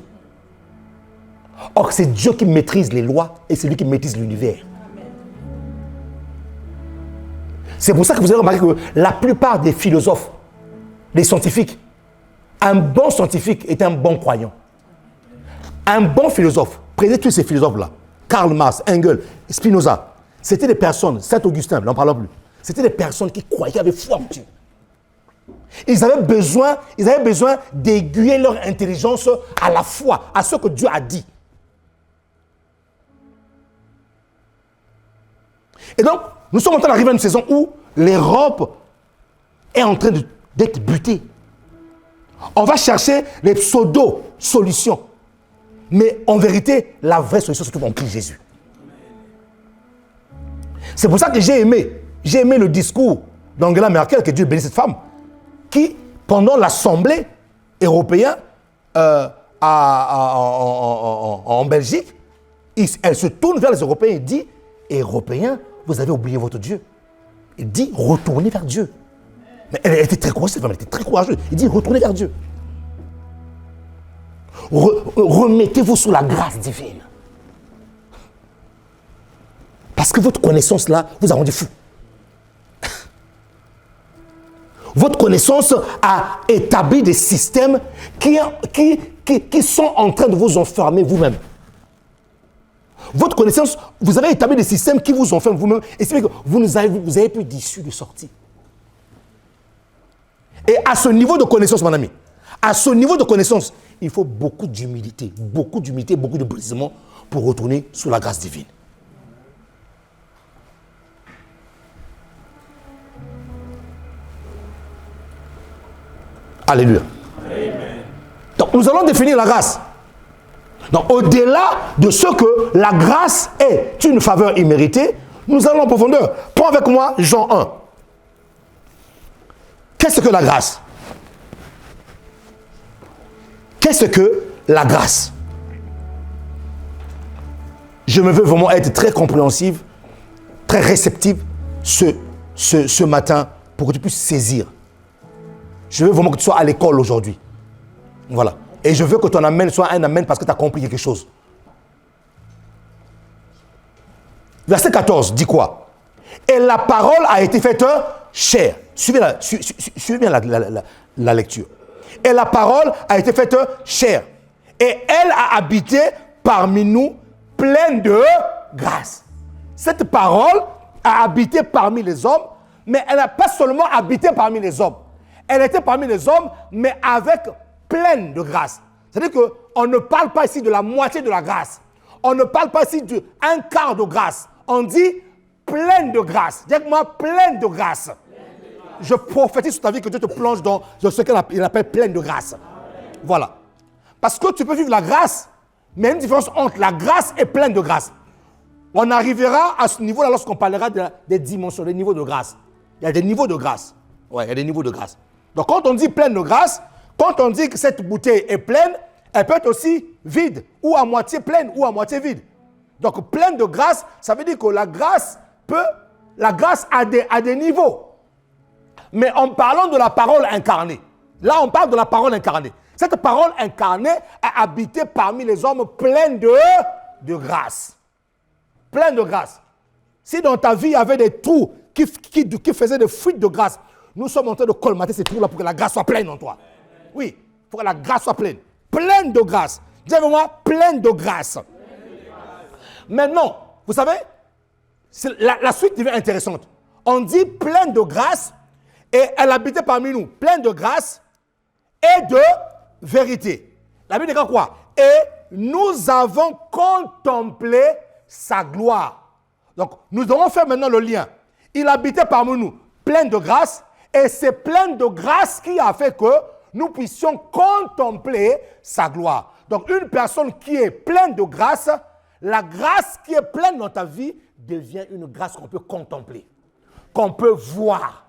Or, c'est Dieu qui maîtrise les lois et c'est lui qui maîtrise l'univers. C'est pour ça que vous avez remarqué que la plupart des philosophes, des scientifiques, un bon scientifique est un bon croyant. Un bon philosophe, prenez tous ces philosophes-là, Karl Marx, Engels, Spinoza, c'était des personnes, Saint-Augustin, n'en parlons plus, c'était des personnes qui croyaient, qui avaient foi en Dieu. Ils avaient besoin d'aiguiller leur intelligence à la foi, à ce que Dieu a dit. Et donc, nous sommes en train d'arriver à une saison où l'Europe est en train d'être butée. On va chercher les pseudo-solutions. Mais en vérité, la vraie solution se trouve en Christ Jésus. C'est pour ça que j'ai aimé le discours d'Angela Merkel, que Dieu bénisse cette femme, qui, pendant l'Assemblée européenne en Belgique, elle se tourne vers les Européens et dit, Européens, vous avez oublié votre Dieu. Il dit, retournez vers Dieu. Mais elle était très courageuse, cette femme, elle était très courageuse. Il dit, retournez vers Dieu. Remettez-vous sous la grâce divine. Parce que votre connaissance là vous a rendu fou. Votre connaissance a établi des systèmes qui sont en train de vous enfermer vous-même. Votre connaissance, vous avez établi des systèmes qui vous enferment vous-même et c'est que vous n'avez plus d'issue de sortie. Et à ce niveau de connaissance, mon ami, à ce niveau de connaissance, il faut beaucoup d'humilité, beaucoup de brisement pour retourner sous la grâce divine. Alléluia. Amen. Donc nous allons définir la grâce. Donc au-delà de ce que la grâce est une faveur imméritée, nous allons en profondeur. Prends avec moi Jean 1. Qu'est-ce que la grâce? Qu'est-ce que la grâce? Je me veux vraiment être très compréhensive, très réceptive ce matin pour que tu puisses saisir. Je veux vraiment que tu sois à l'école aujourd'hui. Voilà. Et je veux que ton amen soit un amen parce que tu as compris quelque chose. Verset 14 dit quoi? Et la parole a été faite chair. Suivez bien la lecture. Et la parole a été faite chair. Et elle a habité parmi nous pleine de grâce. Cette parole a habité parmi les hommes, mais elle n'a pas seulement habité parmi les hommes. Elle était parmi les hommes, mais avec pleine de grâce. C'est-à-dire qu'on ne parle pas ici de la moitié de la grâce. On ne parle pas ici d'un quart de grâce. On dit pleine de grâce. Dis-moi pleine de grâce. Je prophétise sur ta vie que Dieu te plonge dans ce qu'il appelle pleine de grâce. Voilà. Parce que tu peux vivre la grâce, mais il y a une différence entre la grâce et pleine de grâce. On arrivera à ce niveau-là lorsqu'on parlera des dimensions, des niveaux de grâce. Il y a des niveaux de grâce. Oui, il y a des niveaux de grâce. Donc, quand on dit pleine de grâce, quand on dit que cette bouteille est pleine, elle peut être aussi vide, ou à moitié pleine, ou à moitié vide. Donc, pleine de grâce, ça veut dire que la grâce a des niveaux. Mais en parlant de la parole incarnée, là, on parle de la parole incarnée. Cette parole incarnée a habité parmi les hommes pleins de grâce. Plein de grâce. Si dans ta vie, il y avait des trous qui faisaient des fuites de grâce, nous sommes en train de colmater ces trous-là pour que la grâce soit pleine en toi. Oui, pour que la grâce soit pleine. Pleine de grâce. Dis avec moi, pleine de grâce. Maintenant, vous savez, la suite devient intéressante. On dit pleine de grâce et elle habitait parmi nous. Pleine de grâce et de vérité. La Bible dit quoi? Et nous avons contemplé sa gloire. Donc, nous devons faire maintenant le lien. Il habitait parmi nous, plein de grâce, et c'est plein de grâce qui a fait que nous puissions contempler sa gloire. Donc, une personne qui est pleine de grâce, la grâce qui est pleine dans ta vie devient une grâce qu'on peut contempler, qu'on peut voir.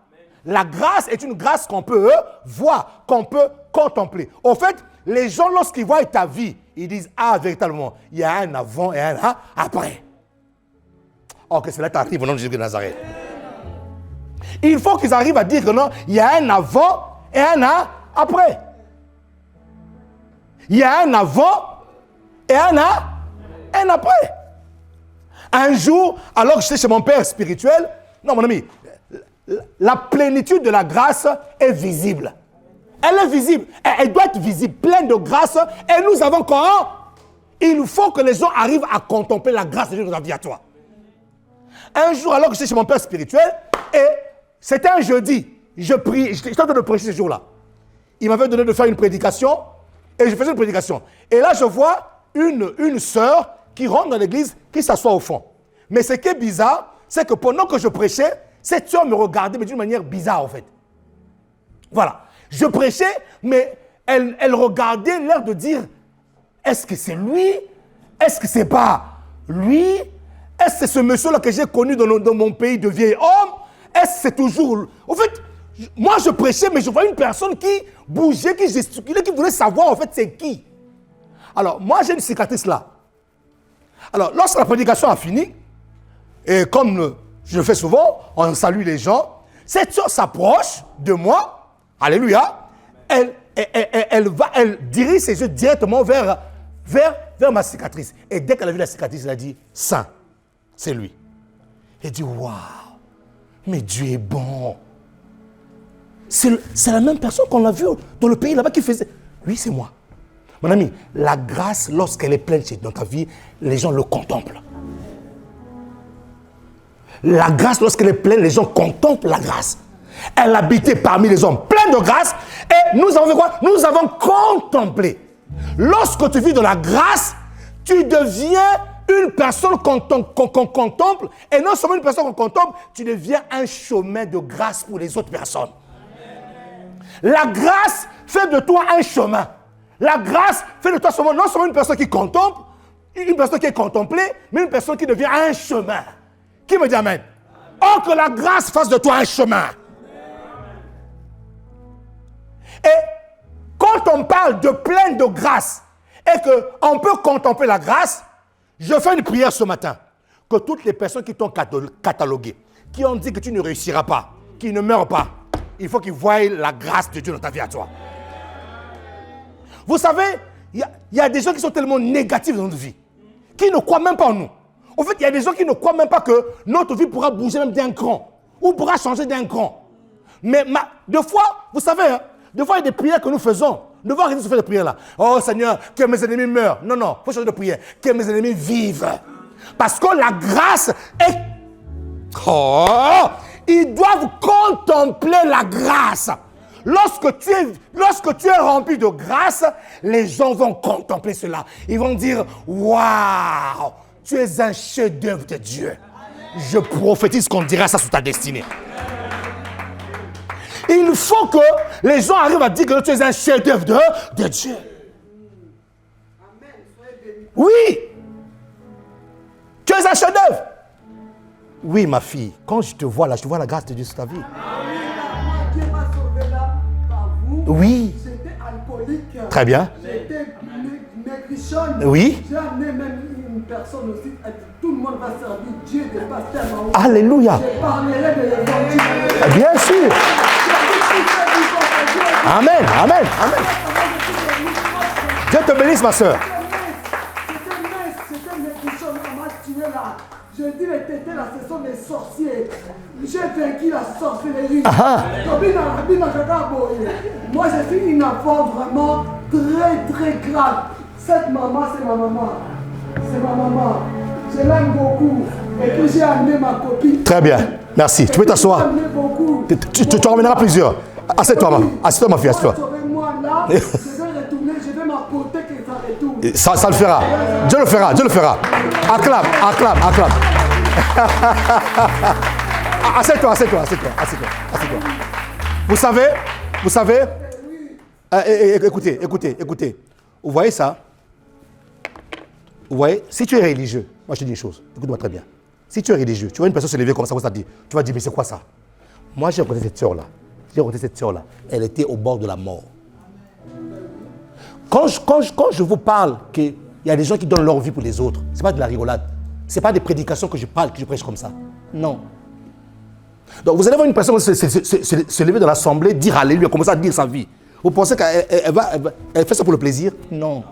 La grâce est une grâce qu'on peut voir, qu'on peut contempler. Au fait, les gens, lorsqu'ils voient ta vie, ils disent, ah, véritablement, il y a un avant et un après. Oh, que cela t'arrive au nom de Jésus de Nazareth. Il faut qu'ils arrivent à dire que non, il y a un avant et un après. Il y a un avant et un après. Un jour, alors que j'étais chez mon père spirituel, non, mon ami, la plénitude de la grâce est visible. Elle est visible. Elle doit être visible, pleine de grâce. Et nous avons quand? Il faut que les gens arrivent à contempler la grâce de Dieu dans la vie à toi. Un jour, alors que j'étais chez mon père spirituel, et c'était un jeudi, j'étais en train de prêcher ce jour-là. Il m'avait donné de faire une prédication, et je faisais une prédication. Et là, je vois une sœur qui rentre dans l'église, qui s'assoit au fond. Mais ce qui est bizarre, c'est que pendant que je prêchais, cette sœur me regardait, mais d'une manière bizarre, en fait. Voilà. Je prêchais, mais elle regardait, l'air de dire, est-ce que c'est lui? Est-ce que c'est pas lui? Est-ce que c'est ce monsieur-là que j'ai connu dans mon pays de vieil homme? Est-ce que c'est toujours... En fait, moi je prêchais, mais je voyais une personne qui bougeait, qui gesticulait, qui voulait savoir en fait c'est qui. Alors, moi j'ai une cicatrice là. Alors, lorsque la prédication a fini, et comme je le fais souvent, on salue les gens, cette soeur s'approche de moi, alléluia, elle dirige ses yeux directement vers ma cicatrice. Et dès qu'elle a vu la cicatrice, elle a dit, Saint, c'est lui. Elle dit, waouh, mais Dieu est bon. C'est la même personne qu'on a vue dans le pays là-bas qui faisait. Oui, c'est moi. Mon ami, la grâce, lorsqu'elle est pleine dans ta vie, les gens le contemplent. La grâce, lorsqu'elle est pleine, les gens contemplent la grâce. Elle habitait parmi les hommes, pleine de grâce. Et nous avons fait quoi? Nous avons contemplé. Lorsque tu vis dans la grâce, tu deviens une personne qu'on contemple. Et non seulement une personne qu'on contemple, tu deviens un chemin de grâce pour les autres personnes. La grâce fait de toi un chemin. La grâce fait de toi non seulement une personne qui contemple, une personne qui est contemplée, mais une personne qui devient un chemin. Qui me dit amen? Oh, que la grâce fasse de toi un chemin. Et quand on parle de pleine de grâce et qu'on peut contempler la grâce, je fais une prière ce matin. Que toutes les personnes qui t'ont catalogué, qui ont dit que tu ne réussiras pas, qui ne meurent pas, il faut qu'ils voient la grâce de Dieu dans ta vie à toi. Vous savez, il y a des gens qui sont tellement négatifs dans notre vie, qui ne croient même pas en nous. En fait, il y a des gens qui ne croient même pas que notre vie pourra bouger même d'un cran, ou pourra changer d'un cran. Mais deux fois, vous savez, hein, des fois, il y a des prières que nous faisons. Ne pas arrêter de faire des prières là. Oh Seigneur, que mes ennemis meurent. Non, non, il faut changer de prière. Que mes ennemis vivent. Parce que la grâce est... Oh, ils doivent contempler la grâce. Lorsque tu es rempli de grâce, les gens vont contempler cela. Ils vont dire, waouh, tu es un chef-d'œuvre de Dieu. Je prophétise qu'on dira ça sur ta destinée. Il faut que les gens arrivent à dire que tu es un chef-d'œuvre de Dieu. Oui. Tu es un chef-d'œuvre. Oui, ma fille, quand je te vois là, je vois la grâce de Dieu sur ta vie. Dieu m'a sauvé là par vous. Oui. J'étais alcoolique. Très bien. J'étais maigrichonne. Oui. J'ai amené même une personne aussi. Tout le monde va servir Dieu de pasteur Mahou. Alléluia. Je parlerai de l'évangile. Bien sûr. Amen, amen, amen. Dieu te bénisse, ma soeur. C'était maigrichonne, on m'a tué là. Je dis les tétés là, ce sont des sorciers. J'ai vaincu la sorcellerie. Moi, je suis une enfant vraiment très, très grave. Cette maman, c'est ma maman. C'est ma maman. Je l'aime beaucoup. Et puis, j'ai amené ma copine. Très bien. Merci. Tu peux t'asseoir. Tu ramèneras plusieurs. Assieds-toi, ma fille, assieds-toi. Moi là, je vais retourner, je vais m'apporter que ça retourne. Ça le fera. Dieu le fera, Dieu le fera. Acclame, acclame, acclame. Assieds-toi. Vous savez, écoutez. Vous voyez ça? Vous voyez, si tu es religieux, moi je te dis une chose, écoute-moi très bien. Si tu es religieux, tu vois une personne se lever comme ça dit, tu vas dire, mais c'est quoi ça? Moi j'ai rencontré cette sœur-là. Elle était au bord de la mort. Quand je vous parle qu'il y a des gens qui donnent leur vie pour les autres, ce n'est pas de la rigolade. Ce n'est pas des prédications que je prêche comme ça. Non. Donc vous allez voir une personne se lever dans l'assemblée, dire alléluia, commencer à dire sa vie. Vous pensez qu'elle fait ça pour le plaisir? Non.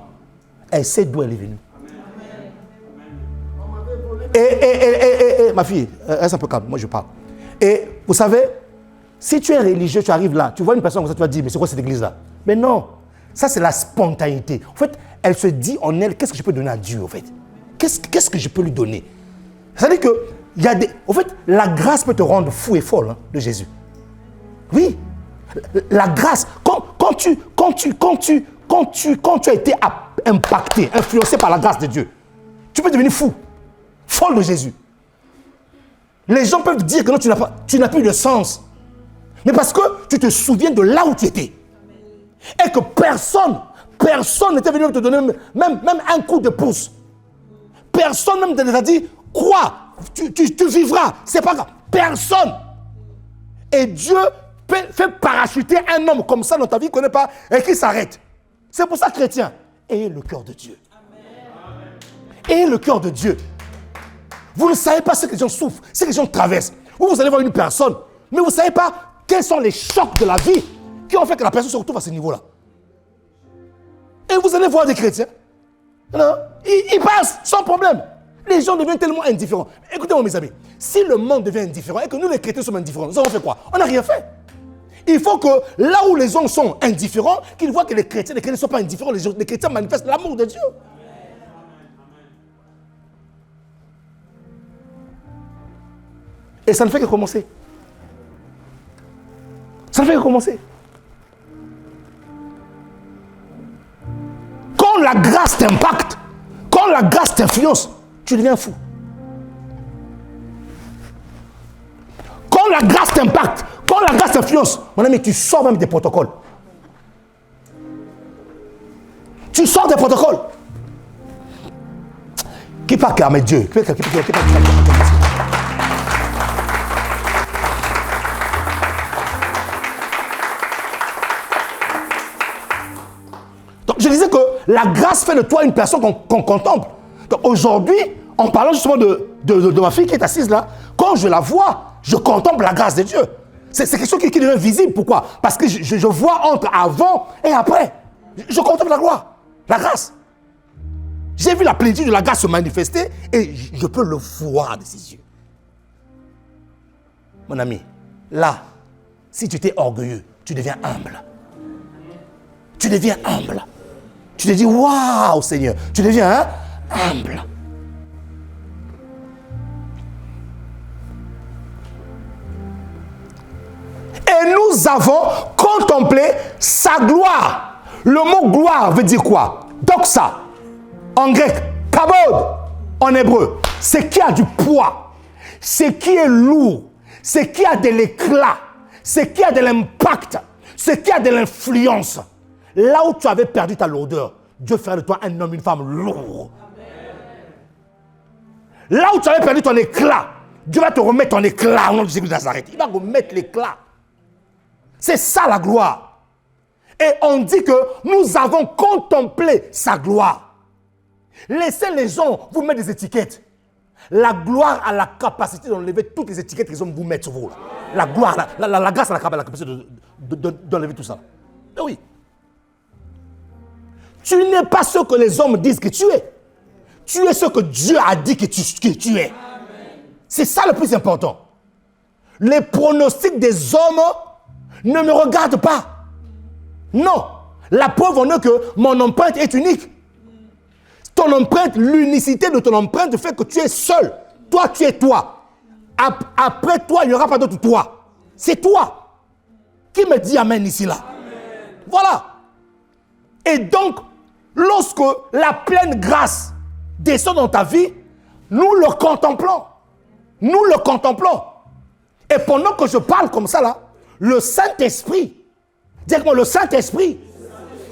Elle sait d'où elle est venue. Et ma fille, reste un peu calme, moi je parle. Et vous savez, si tu es religieux, tu arrives là, tu vois une personne comme ça, tu vas dire, mais c'est quoi cette église-là? Mais non, ça c'est la spontanéité. En fait, elle se dit en elle, qu'est-ce que je peux donner à Dieu en fait? Qu'est-ce que je peux lui donner? C'est-à-dire que, en fait, la grâce peut te rendre fou et folle hein, de Jésus. Oui, la grâce, quand tu as été impacté, influencé par la grâce de Dieu, tu peux devenir fou. Folle de Jésus. Les gens peuvent dire que non, tu n'as plus de sens. Mais parce que tu te souviens de là où tu étais. Et que personne n'était venu te donner même un coup de pouce. Personne même ne t'a dit, crois, tu vivras, c'est pas grave. Personne. Et Dieu fait parachuter un homme comme ça dans ta vie qu'on ne connaît pas et qui s'arrête. C'est pour ça, chrétien, ayez le cœur de Dieu. Ayez le cœur de Dieu. Vous ne savez pas ce que les gens souffrent, ce que les gens traversent. Vous allez voir une personne, mais vous ne savez pas quels sont les chocs de la vie qui ont fait que la personne se retrouve à ce niveau-là. Et vous allez voir des chrétiens. Non, ils passent sans problème. Les gens deviennent tellement indifférents. Écoutez-moi mes amis, si le monde devient indifférent et que nous les chrétiens sommes indifférents, nous avons fait quoi? On n'a rien fait. Il faut que là où les gens sont indifférents, qu'ils voient que les chrétiens ne sont pas indifférents, les chrétiens manifestent l'amour de Dieu. Et ça ne fait que commencer. Ça ne fait que commencer. Quand la grâce t'impacte, quand la grâce t'influence, tu deviens fou. Quand la grâce t'impacte, quand la grâce t'influence, mon ami, tu sors même des protocoles. Tu sors des protocoles. Qui parle à mes dieux? Donc je disais que la grâce fait de toi une personne qu'on contemple. Donc aujourd'hui, en parlant justement de ma fille qui est assise là, quand je la vois, je contemple la grâce de Dieu. C'est quelque chose qui devient visible. Pourquoi? Parce que je vois entre avant et après. Je contemple la gloire, la grâce. J'ai vu la plénitude de la grâce se manifester et je peux le voir de ses yeux. Mon ami, là, si tu étais orgueilleux, tu deviens humble. Tu deviens humble. Tu te dis, waouh Seigneur, tu deviens humble. Et nous avons contemplé sa gloire. Le mot gloire veut dire quoi? Doxa, en grec, kabod, en hébreu. C'est qui a du poids, c'est qui est lourd, c'est qui a de l'éclat, c'est qui a de l'impact, c'est qui a de l'influence. Là où tu avais perdu ta lourdeur, Dieu fera de toi un homme, une femme lourd. Là où tu avais perdu ton éclat, Dieu va te remettre ton éclat au nom de Jésus de Nazareth. Il va remettre l'éclat. C'est ça la gloire. Et on dit que nous avons contemplé sa gloire. Laissez les gens vous mettre des étiquettes. La gloire a la capacité d'enlever toutes les étiquettes qu'ils ont vous mettre sur vous. La gloire, la grâce a la capacité d'enlever tout ça. Et oui. Tu n'es pas ce que les hommes disent que tu es. Tu es ce que Dieu a dit que tu es. C'est ça le plus important. Les pronostics des hommes ne me regardent pas. Non. La preuve en est que mon empreinte est unique. Ton empreinte, l'unicité de ton empreinte fait que tu es seul. Toi, tu es toi. Après toi, il n'y aura pas d'autre toi. C'est toi. Qui me dit amen ici là? Amen. Voilà. Et donc, lorsque la pleine grâce descend dans ta vie, nous le contemplons. Nous le contemplons. Et pendant que je parle comme ça là, le Saint-Esprit, dis-moi le Saint-Esprit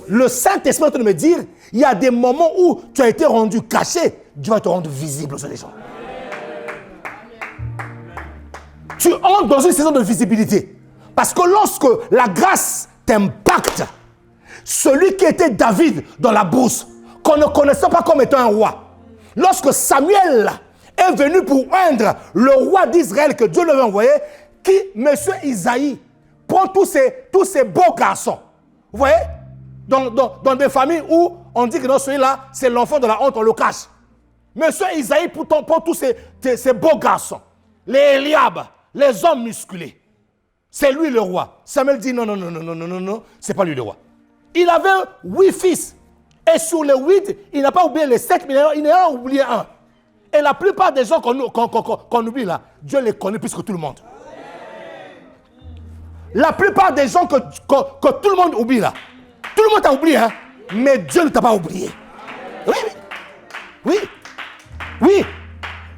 est en train de me dire, il y a des moments où tu as été rendu caché, Dieu va te rendre visible sur les gens. Tu entres dans une saison de visibilité. Parce que lorsque la grâce t'impacte, celui qui était David dans la brousse, qu'on ne connaissait pas comme étant un roi, lorsque Samuel est venu pour oindre le roi d'Israël que Dieu lui avait envoyé, qui, monsieur Isaïe, prend tous ces beaux garçons. Vous voyez, dans des familles où on dit que non, celui-là, c'est l'enfant de la honte, on le cache. Monsieur Isaïe prend tous ces beaux garçons, les Eliab, les hommes musclés. C'est lui le roi. Samuel dit non, c'est pas lui le roi. Il avait 8 fils. Et sur les 8, il n'a pas oublié les 7, mais il en a oublié un. Et la plupart des gens qu'on oublie là, Dieu les connaît plus que tout le monde. La plupart des gens que tout le monde oublie là, tout le monde t'a oublié, hein? Mais Dieu ne t'a pas oublié. Oui.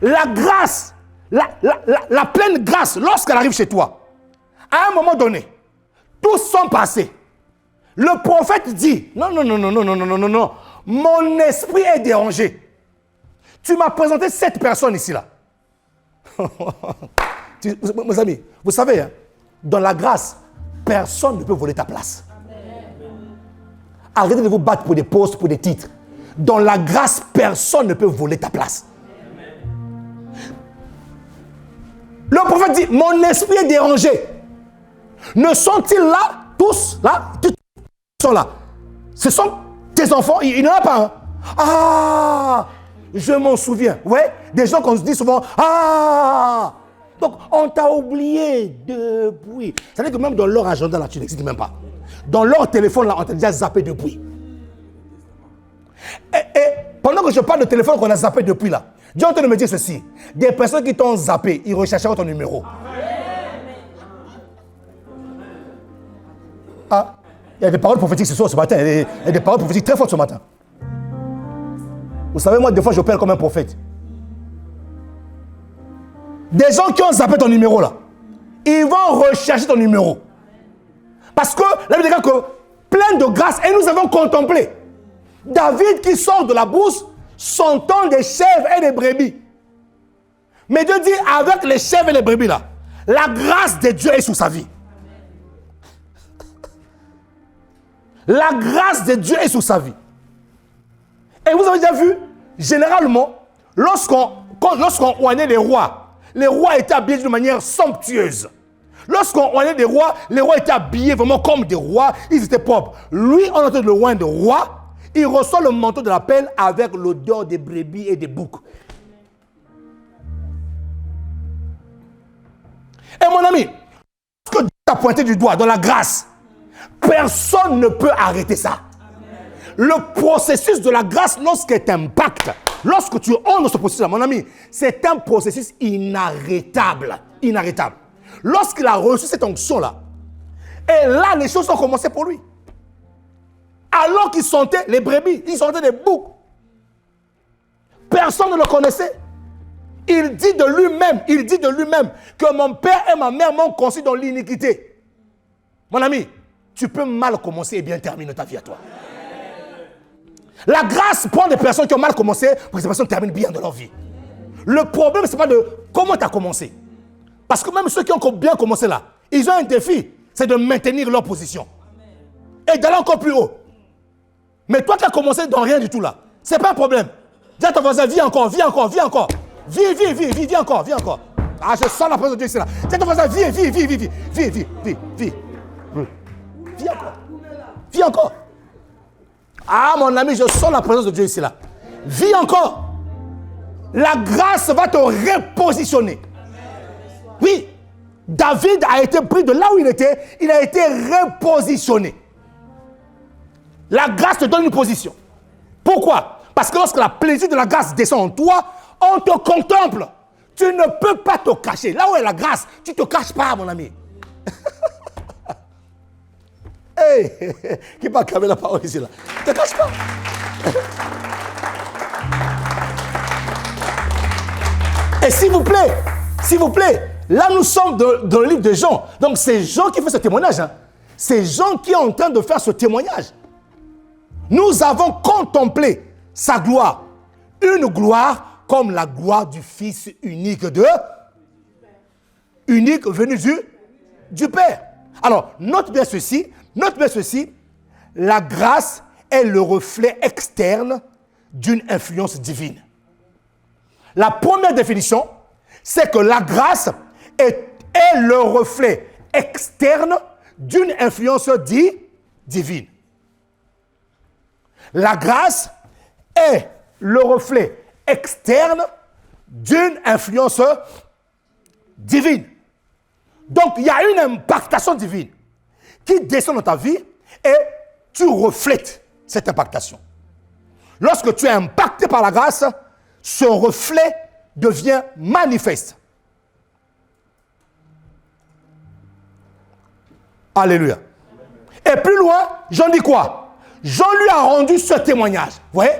La grâce, la pleine grâce, lorsqu'elle arrive chez toi, à un moment donné, tous sont passés. Le prophète dit, non, mon esprit est dérangé. Tu m'as présenté 7 personnes ici, là. Mes amis, vous savez, hein, dans la grâce, personne ne peut voler ta place. Arrêtez de vous battre pour des postes, pour des titres. Dans la grâce, personne ne peut voler ta place. Le prophète dit, mon esprit est dérangé. Ne sont-ils là, tous, là, tous sont là. Ce sont tes enfants, il n'y en a pas un. Ah, je m'en souviens. Ouais, des gens qu'on se dit souvent, ah. Donc, on t'a oublié depuis. Ça veut dire que même dans leur agenda, là, tu n'existes même pas. Dans leur téléphone, là, on t'a déjà zappé depuis. Et pendant que je parle de téléphone qu'on a zappé depuis, là, Dieu est en train de me dire ceci. Des personnes qui t'ont zappé, ils rechercheront ton numéro. Ah, il y a des paroles prophétiques ce matin. Il y a des paroles prophétiques très fortes ce matin. Vous savez, moi, des fois, j'opère comme un prophète. Des gens qui ont zappé ton numéro, là, ils vont rechercher ton numéro. Parce que, la Bible dit que plein de grâce, et nous avons contemplé David qui sort de la brousse, sentant des chèvres et des brebis. Mais Dieu dit, avec les chèvres et les brebis, là, la grâce de Dieu est sur sa vie. La grâce de Dieu est sur sa vie. Et vous avez déjà vu, généralement, lorsqu'on oignait les rois étaient habillés d'une manière somptueuse. Lorsqu'on oignait des rois, les rois étaient habillés vraiment comme des rois, ils étaient propres. Lui, on entend le oint de roi, il reçoit le manteau de l'appel avec l'odeur des brebis et des boucs. Et mon ami, ce que Dieu t'a pointé du doigt dans la grâce, personne ne peut arrêter ça. Le processus de la grâce, lorsqu'elle t'impacte, lorsque tu entres dans ce processus-là, mon ami, c'est un processus inarrêtable. Inarrêtable. Lorsqu'il a reçu cette onction-là, et là, les choses ont commencé pour lui. Alors qu'il sentait les brebis, il sentait des boucs. Personne ne le connaissait. Il dit de lui-même que mon père et ma mère m'ont conçu dans l'iniquité. Mon ami, tu peux mal commencer et bien terminer ta vie à toi. La grâce prend des personnes qui ont mal commencé pour que ces personnes terminent bien dans leur vie. Le problème, ce n'est pas de comment tu as commencé. Parce que même ceux qui ont bien commencé là, ils ont un défi, c'est de maintenir leur position. Et d'aller encore plus haut. Mais toi qui as commencé dans rien du tout là, ce n'est pas un problème. Dis à ton voisin, vis encore, vis encore, vis encore. Vis encore, vis encore. Ah, je sens la présence de Dieu ici là. Dis à ton voisin, vis encore. Vis encore. Ah, mon ami, je sens la présence de Dieu ici là. Vis encore. La grâce va te repositionner. Oui. David a été pris de là où il était, il a été repositionné. La grâce te donne une position. Pourquoi? Parce que lorsque la plénitude de la grâce descend en toi, on te contemple. Tu ne peux pas te cacher. Là où est la grâce, tu ne te caches pas, mon ami. Hey, qui va calmer la parole ici là? Ne te cache pas. Et s'il vous plaît, là nous sommes dans le livre de Jean. Donc c'est Jean qui fait ce témoignage. Hein. C'est Jean qui est en train de faire ce témoignage. Nous avons contemplé sa gloire. Une gloire comme la gloire du Fils unique venu du Père. Alors, note bien ceci, la grâce est le reflet externe d'une influence divine. La première définition, c'est que la grâce est le reflet externe d'une influence divine. La grâce est le reflet externe d'une influence divine. Donc, il y a une impactation divine qui descend dans ta vie et tu reflètes cette impactation. Lorsque tu es impacté par la grâce, ce reflet devient manifeste. Alléluia. Et plus loin, Jean dit quoi? Jean lui a rendu ce témoignage. Vous voyez?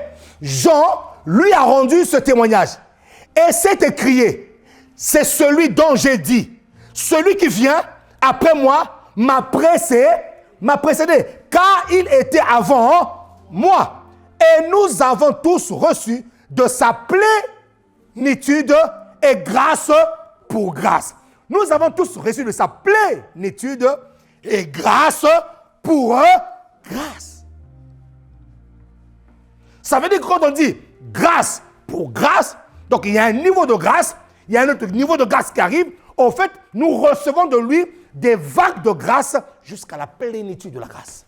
Jean lui a rendu ce témoignage. Et c'est écrié. C'est celui dont j'ai dit. Celui qui vient après moi m'a précédé. Car il était avant moi. Et nous avons tous reçu de sa plénitude et grâce pour grâce. Nous avons tous reçu de sa plénitude et grâce pour grâce. Ça veut dire que quand on dit grâce pour grâce, donc il y a un niveau de grâce, il y a un autre niveau de grâce qui arrive. En fait, nous recevons de lui des vagues de grâce jusqu'à la plénitude de la grâce.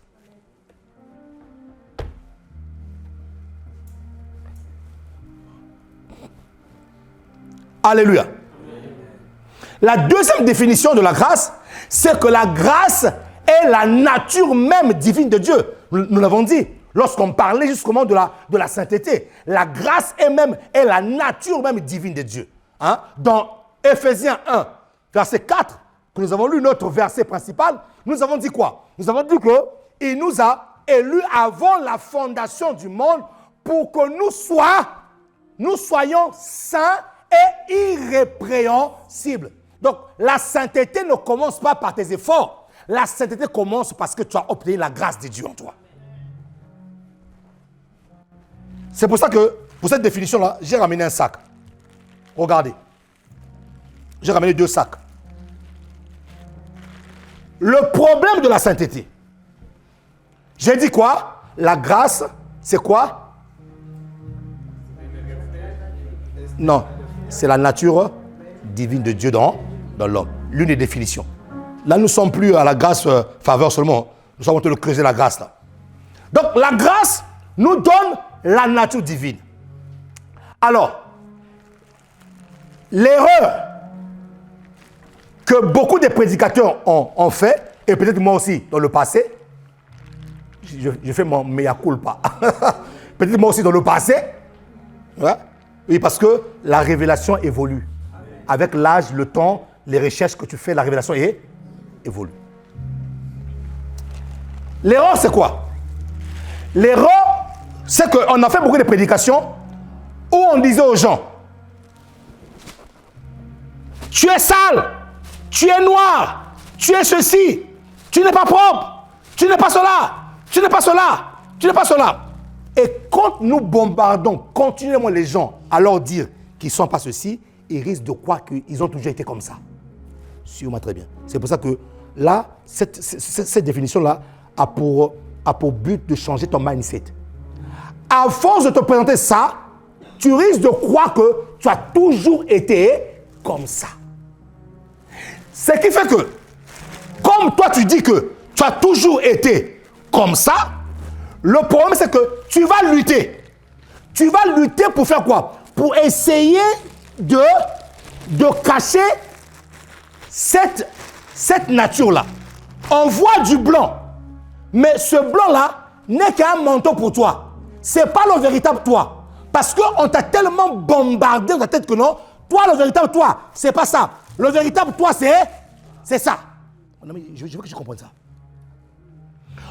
Alléluia. La deuxième définition de la grâce, c'est que la grâce est la nature même divine de Dieu. Nous l'avons dit. Lorsqu'on parlait justement de la sainteté, la grâce est la nature même divine de Dieu. Hein? Dans Ephésiens 1, verset 4, que nous avons lu notre verset principal, nous avons dit quoi? Nous avons dit qu'il nous a élus avant la fondation du monde pour que nous soyons saints et irrépréhensibles. Donc, la sainteté ne commence pas par tes efforts. La sainteté commence parce que tu as obtenu la grâce de Dieu en toi. C'est pour ça que, pour cette définition-là, j'ai ramené un sac. Regardez. J'ai ramené 2 sacs. Le problème de la sainteté. J'ai dit quoi? La grâce, c'est quoi? Non, c'est la nature divine de Dieu dans l'homme. L'une des définitions. Là, nous ne sommes plus à la grâce faveur seulement. Nous sommes en train de creuser la grâce là. Donc, la grâce nous donne la nature divine. Alors, l'erreur que beaucoup de prédicateurs ont fait, et peut-être moi aussi dans le passé, je fais mon mea culpa, peut-être moi aussi dans le passé, ouais, oui, parce que la révélation évolue. Avec l'âge, le temps, les recherches que tu fais, la révélation évolue. L'erreur, c'est quoi? L'erreur, c'est qu'on a fait beaucoup de prédications où on disait aux gens, tu es sale, tu es noir, tu es ceci, tu n'es pas propre, tu n'es pas cela, tu n'es pas cela, tu n'es pas cela. Et quand nous bombardons continuellement les gens à leur dire qui ne sont pas ceci, ils risquent de croire qu'ils ont toujours été comme ça. Sûrement très bien. C'est pour ça que là, cette définition-là a pour but de changer ton mindset. À force de te présenter ça, tu risques de croire que tu as toujours été comme ça. Ce qui fait que, comme toi tu dis que tu as toujours été comme ça, le problème c'est que tu vas lutter. Tu vas lutter pour faire quoi? Pour essayer de cacher cette nature-là. On voit du blanc, mais ce blanc-là n'est qu'un manteau pour toi. Ce n'est pas le véritable toi. Parce qu'on t'a tellement bombardé dans ta tête que non, toi, le véritable toi, c'est pas ça. Le véritable toi, c'est ça. Mon ami, je veux que tu comprennes ça.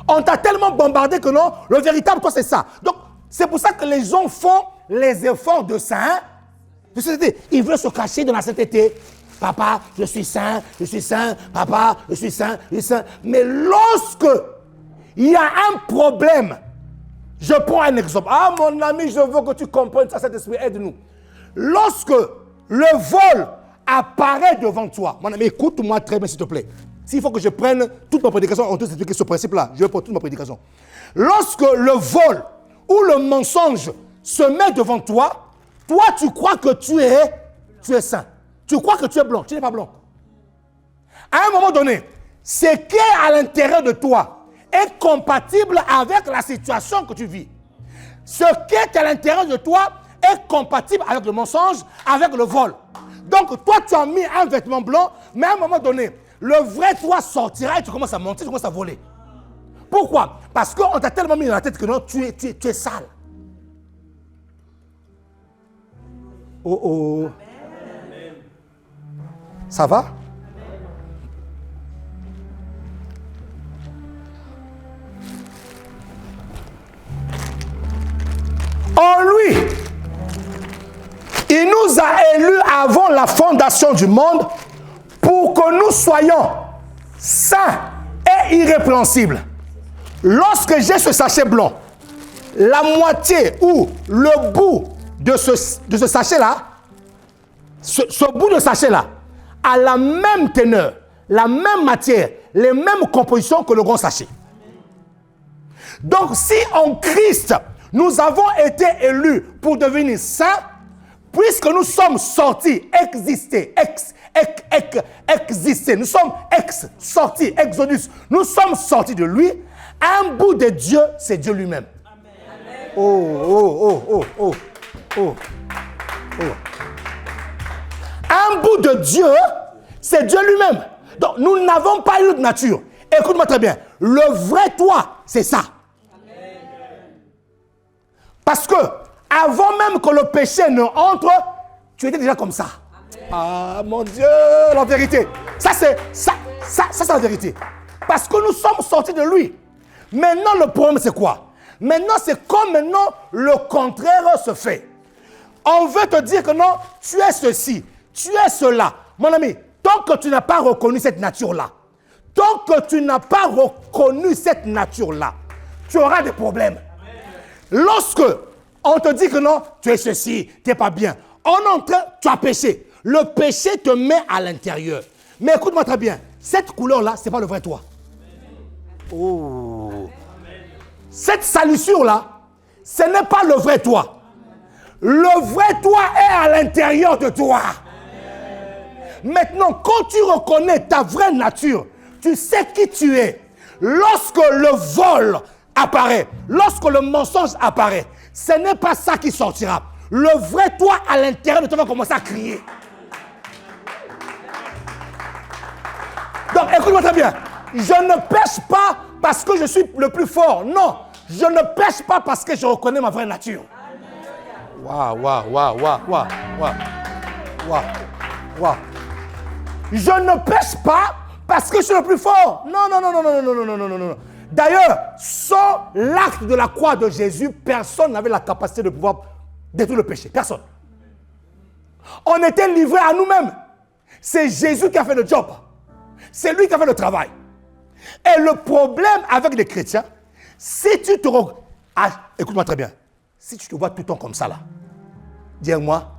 On t'a tellement bombardé que non, le véritable toi, c'est ça. Donc, c'est pour ça que les gens font les efforts de saint. Ils veulent se cacher dans la sainteté. Papa, je suis saint, papa, je suis saint, Mais lorsque il y a un problème, je prends un exemple. Ah, mon ami, je veux que tu comprennes ça, cet esprit, aide-nous. Lorsque le vol apparaît devant toi, mon ami, écoute-moi très bien, s'il te plaît. S'il faut que je prenne toute ma prédication, on doit expliquer ce principe-là. Je vais prendre toute ma prédication. Lorsque le vol ou le mensonge se met devant toi, toi, tu crois que tu es saint. Tu crois que tu es blanc. Tu n'es pas blanc. À un moment donné, ce qui est à l'intérieur de toi est compatible avec la situation que tu vis. Ce qui est à l'intérieur de toi est compatible avec le mensonge, avec le vol. Donc, toi, tu as mis un vêtement blanc, mais à un moment donné, le vrai toi sortira et tu commences à mentir, tu commences à voler. Pourquoi? Parce qu'on t'a tellement mis dans la tête que non, tu es sale. Oh oh. Ça va? En lui, il nous a élus avant la fondation du monde pour que nous soyons saints et irrépréhensibles. Lorsque j'ai ce sachet blanc, la moitié ou le bout de ce sachet-là, ce bout de sachet-là, a la même teneur, la même matière, les mêmes compositions que le grand sachet. Donc, si en Christ, nous avons été élus pour devenir saints, puisque nous sommes sortis, exister, nous sommes sortis, exodus, nous sommes sortis de lui, un bout de Dieu, c'est Dieu lui-même. Oh. Un bout de Dieu, c'est Dieu lui-même. Donc, nous n'avons pas une autre nature. Écoute-moi très bien. Le vrai toi, c'est ça. Parce que, avant même que le péché ne entre, tu étais déjà comme ça. Ah, mon Dieu, la vérité. Ça, c'est la vérité. Parce que nous sommes sortis de lui. Maintenant, le problème, c'est quoi? Maintenant, c'est comme maintenant, le contraire se fait. On veut te dire que non, tu es ceci, tu es cela. Mon ami, tant que tu n'as pas reconnu cette nature-là, tu auras des problèmes. Lorsque on te dit que non, tu es ceci, tu n'es pas bien, tu as péché. Le péché te met à l'intérieur. Mais écoute-moi très bien, cette couleur-là, ce n'est pas le vrai toi. Oh. Cette salissure-là, ce n'est pas le vrai toi. Le vrai toi est à l'intérieur de toi. Maintenant, quand tu reconnais ta vraie nature, tu sais qui tu es. Lorsque le vol apparaît, lorsque le mensonge apparaît, ce n'est pas ça qui sortira. Le vrai toi à l'intérieur de toi va commencer à crier. Donc, écoute-moi très bien. Je ne pêche pas parce que je suis le plus fort. Non, je ne pêche pas parce que je reconnais ma vraie nature. Waouh. Je ne pêche pas parce que je suis le plus fort. Non. D'ailleurs, sans l'acte de la croix de Jésus, personne n'avait la capacité de pouvoir détruire le péché. Personne. On était livrés à nous-mêmes. C'est Jésus qui a fait le job. C'est lui qui a fait le travail. Et le problème avec les chrétiens, si tu te... écoute-moi très bien. Si tu te vois tout le temps comme ça là, dis-moi,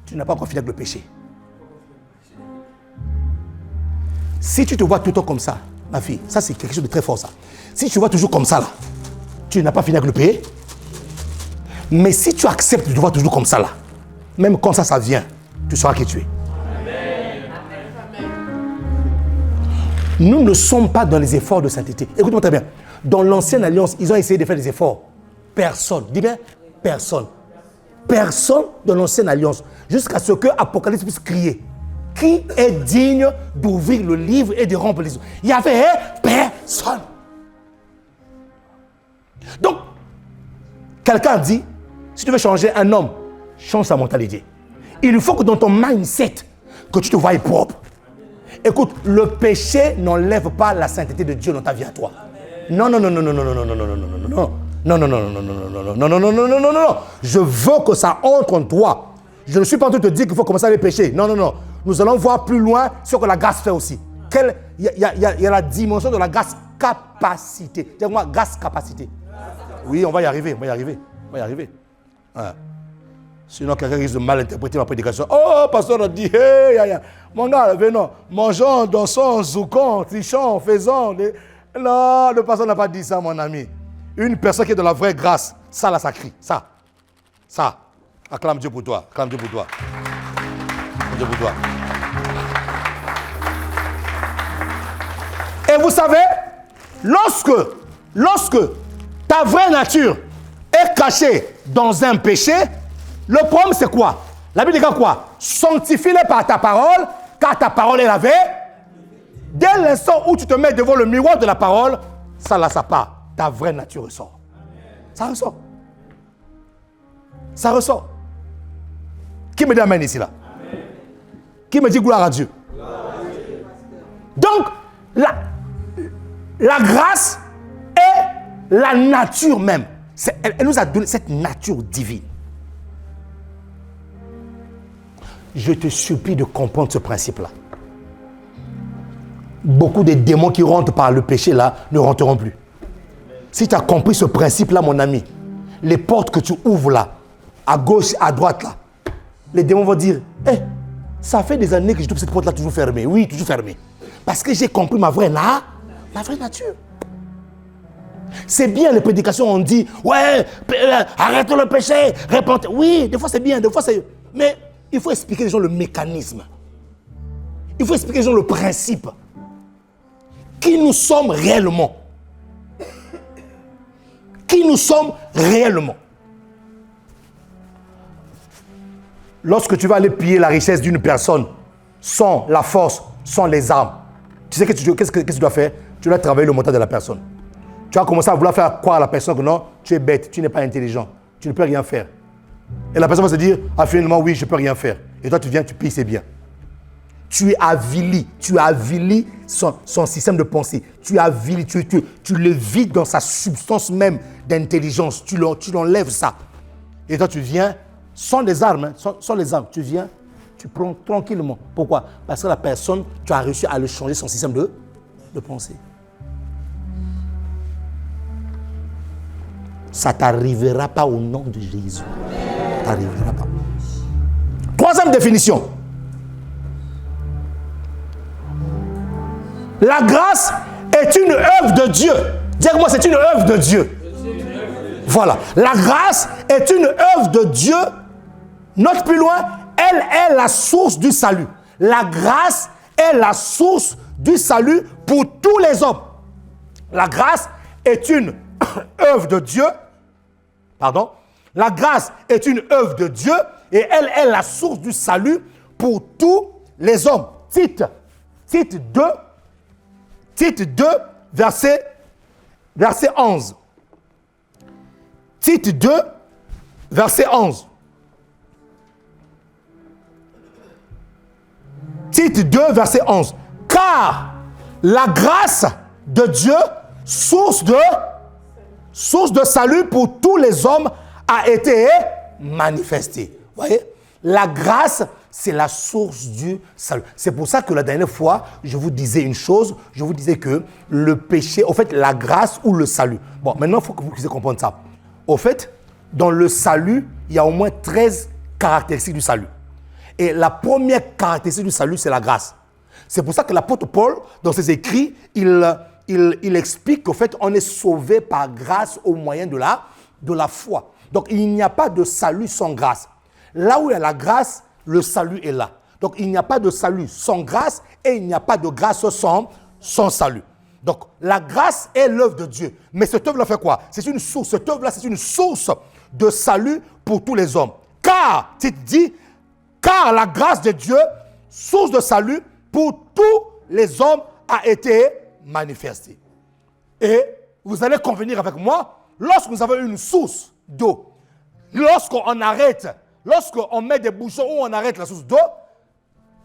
tu n'as pas encore fini avec le péché. Si tu te vois tout le temps comme ça, ma fille, ça c'est quelque chose de très fort ça. Si tu te vois toujours comme ça là, tu n'as pas fini avec le péché. Mais si tu acceptes de te voir toujours comme ça là, même quand ça vient, tu sauras qui tu es. Nous ne sommes pas dans les efforts de sainteté. Écoute-moi très bien. Dans l'ancienne alliance, ils ont essayé de faire des efforts. Personne. Dis bien, personne. Personne dans l'ancienne alliance. Jusqu'à ce que Apocalypse puisse crier. Qui est digne d'ouvrir le livre et de remplir les eaux? Il y avait personne. Donc, quelqu'un dit, si tu veux changer un homme, change sa mentalité. Il faut que dans ton mindset, que tu te voies propre. Écoute, le péché n'enlève pas la sainteté de Dieu dans ta vie à toi. Non, non, non, non, non, non, non, non, non, non, non, non, non. Non, non, non, non, non, non, non, non, non, non, non, non, non, non. Je veux que ça entre en toi. Je ne suis pas en train de te dire qu'il faut commencer à les pécher. Non, non, non. Nous allons voir plus loin ce que la grâce fait aussi. Il y a la dimension de la grâce capacité. Dis-moi, grâce capacité. Oui, on va y arriver, on va y arriver. On va y arriver. Ouais. Sinon, quelqu'un risque de mal interpréter ma prédication. Oh, pasteur a dit, hey, mon gars, venons, mangeons, dansons, zoukons, trichons, faisons. Non, le pasteur n'a pas dit ça, mon ami. Une personne qui est de la vraie grâce, ça là, ça crie. Ça. Acclame Dieu pour toi. Acclame Dieu pour toi. Dieu pour toi. Et vous savez, lorsque ta vraie nature est cachée dans un péché, le problème c'est quoi? La Bible dit quoi? Sanctifie-le par ta parole, car ta parole est la vérité. Dès l'instant où tu te mets devant le miroir de la parole, ça là, ça part. Ta vraie nature ressort. Ça ressort. Ça ressort. Qui me dit amen ici là? Amen. Qui me dit gloire à Dieu? Gloire à Dieu. Donc, la grâce est la nature même. Elle nous a donné cette nature divine. Je te supplie de comprendre ce principe-là. Beaucoup de démons qui rentrent par le péché là ne rentreront plus. Si tu as compris ce principe-là, mon ami, les portes que tu ouvres là, à gauche, à droite là, les démons vont dire, ça fait des années que je trouve cette porte-là toujours fermée. Oui, toujours fermée. Parce que j'ai compris ma vraie nature. C'est bien, les prédications, on dit, ouais, arrête le péché, répentez. Oui, des fois c'est bien, des fois c'est... Mais il faut expliquer aux gens le mécanisme. Il faut expliquer aux gens le principe. Qui nous sommes réellement. Qui nous sommes réellement. Lorsque tu vas aller piller la richesse d'une personne sans la force, sans les armes, tu sais qu'est-ce que tu dois faire? Tu dois travailler le mental de la personne. Tu vas commencer à vouloir faire croire à la personne que non, tu es bête, tu n'es pas intelligent, tu ne peux rien faire. Et la personne va se dire, finalement, oui, je ne peux rien faire. Et toi, tu viens, tu pilles ses biens. Tu avilis son système de pensée. Tu le vides dans sa substance même d'intelligence. Tu l'enlèves ça. Et toi, tu viens sans les armes, sans les armes. Tu viens, tu prends tranquillement. Pourquoi? Parce que la personne, tu as réussi à le changer son système de pensée. Ça ne t'arrivera pas au nom de Jésus. Ça ne t'arrivera pas. Troisième définition. La grâce est une œuvre de Dieu. Dis-moi, c'est une œuvre de Dieu. Voilà. La grâce est une œuvre de Dieu. Note plus loin, elle est la source du salut. La grâce est la source du salut pour tous les hommes. La grâce est une œuvre de Dieu. Pardon. La grâce est une œuvre de Dieu et elle est la source du salut pour tous les hommes. Tite 2, verset 11. Tite 2, verset 11. Tite 2, verset 11. Car la grâce de Dieu, source de salut pour tous les hommes, a été manifestée. Vous voyez? La grâce, c'est la source du salut. C'est pour ça que la dernière fois, je vous disais une chose. Je vous disais que le péché, au fait, la grâce ou le salut. Bon, maintenant, il faut que vous puissiez comprendre ça. Au fait, dans le salut, il y a au moins 13 caractéristiques du salut. Et la première caractéristique du salut, c'est la grâce. C'est pour ça que l'apôtre Paul, dans ses écrits, il explique qu'au fait, on est sauvé par grâce au moyen de la foi. Donc, il n'y a pas de salut sans grâce. Là où il y a la grâce, le salut est là. Donc, il n'y a pas de salut sans grâce et il n'y a pas de grâce sans salut. Donc, la grâce est l'œuvre de Dieu. Mais cette œuvre-là fait quoi? C'est une source. Cette œuvre-là, c'est une source de salut pour tous les hommes. Car, tu te dis, car la grâce de Dieu, source de salut pour tous les hommes, a été manifestée. Et vous allez convenir avec moi, lorsque nous avons une source d'eau, lorsqu'on arrête, lorsqu'on met des bouchons où on arrête la source d'eau,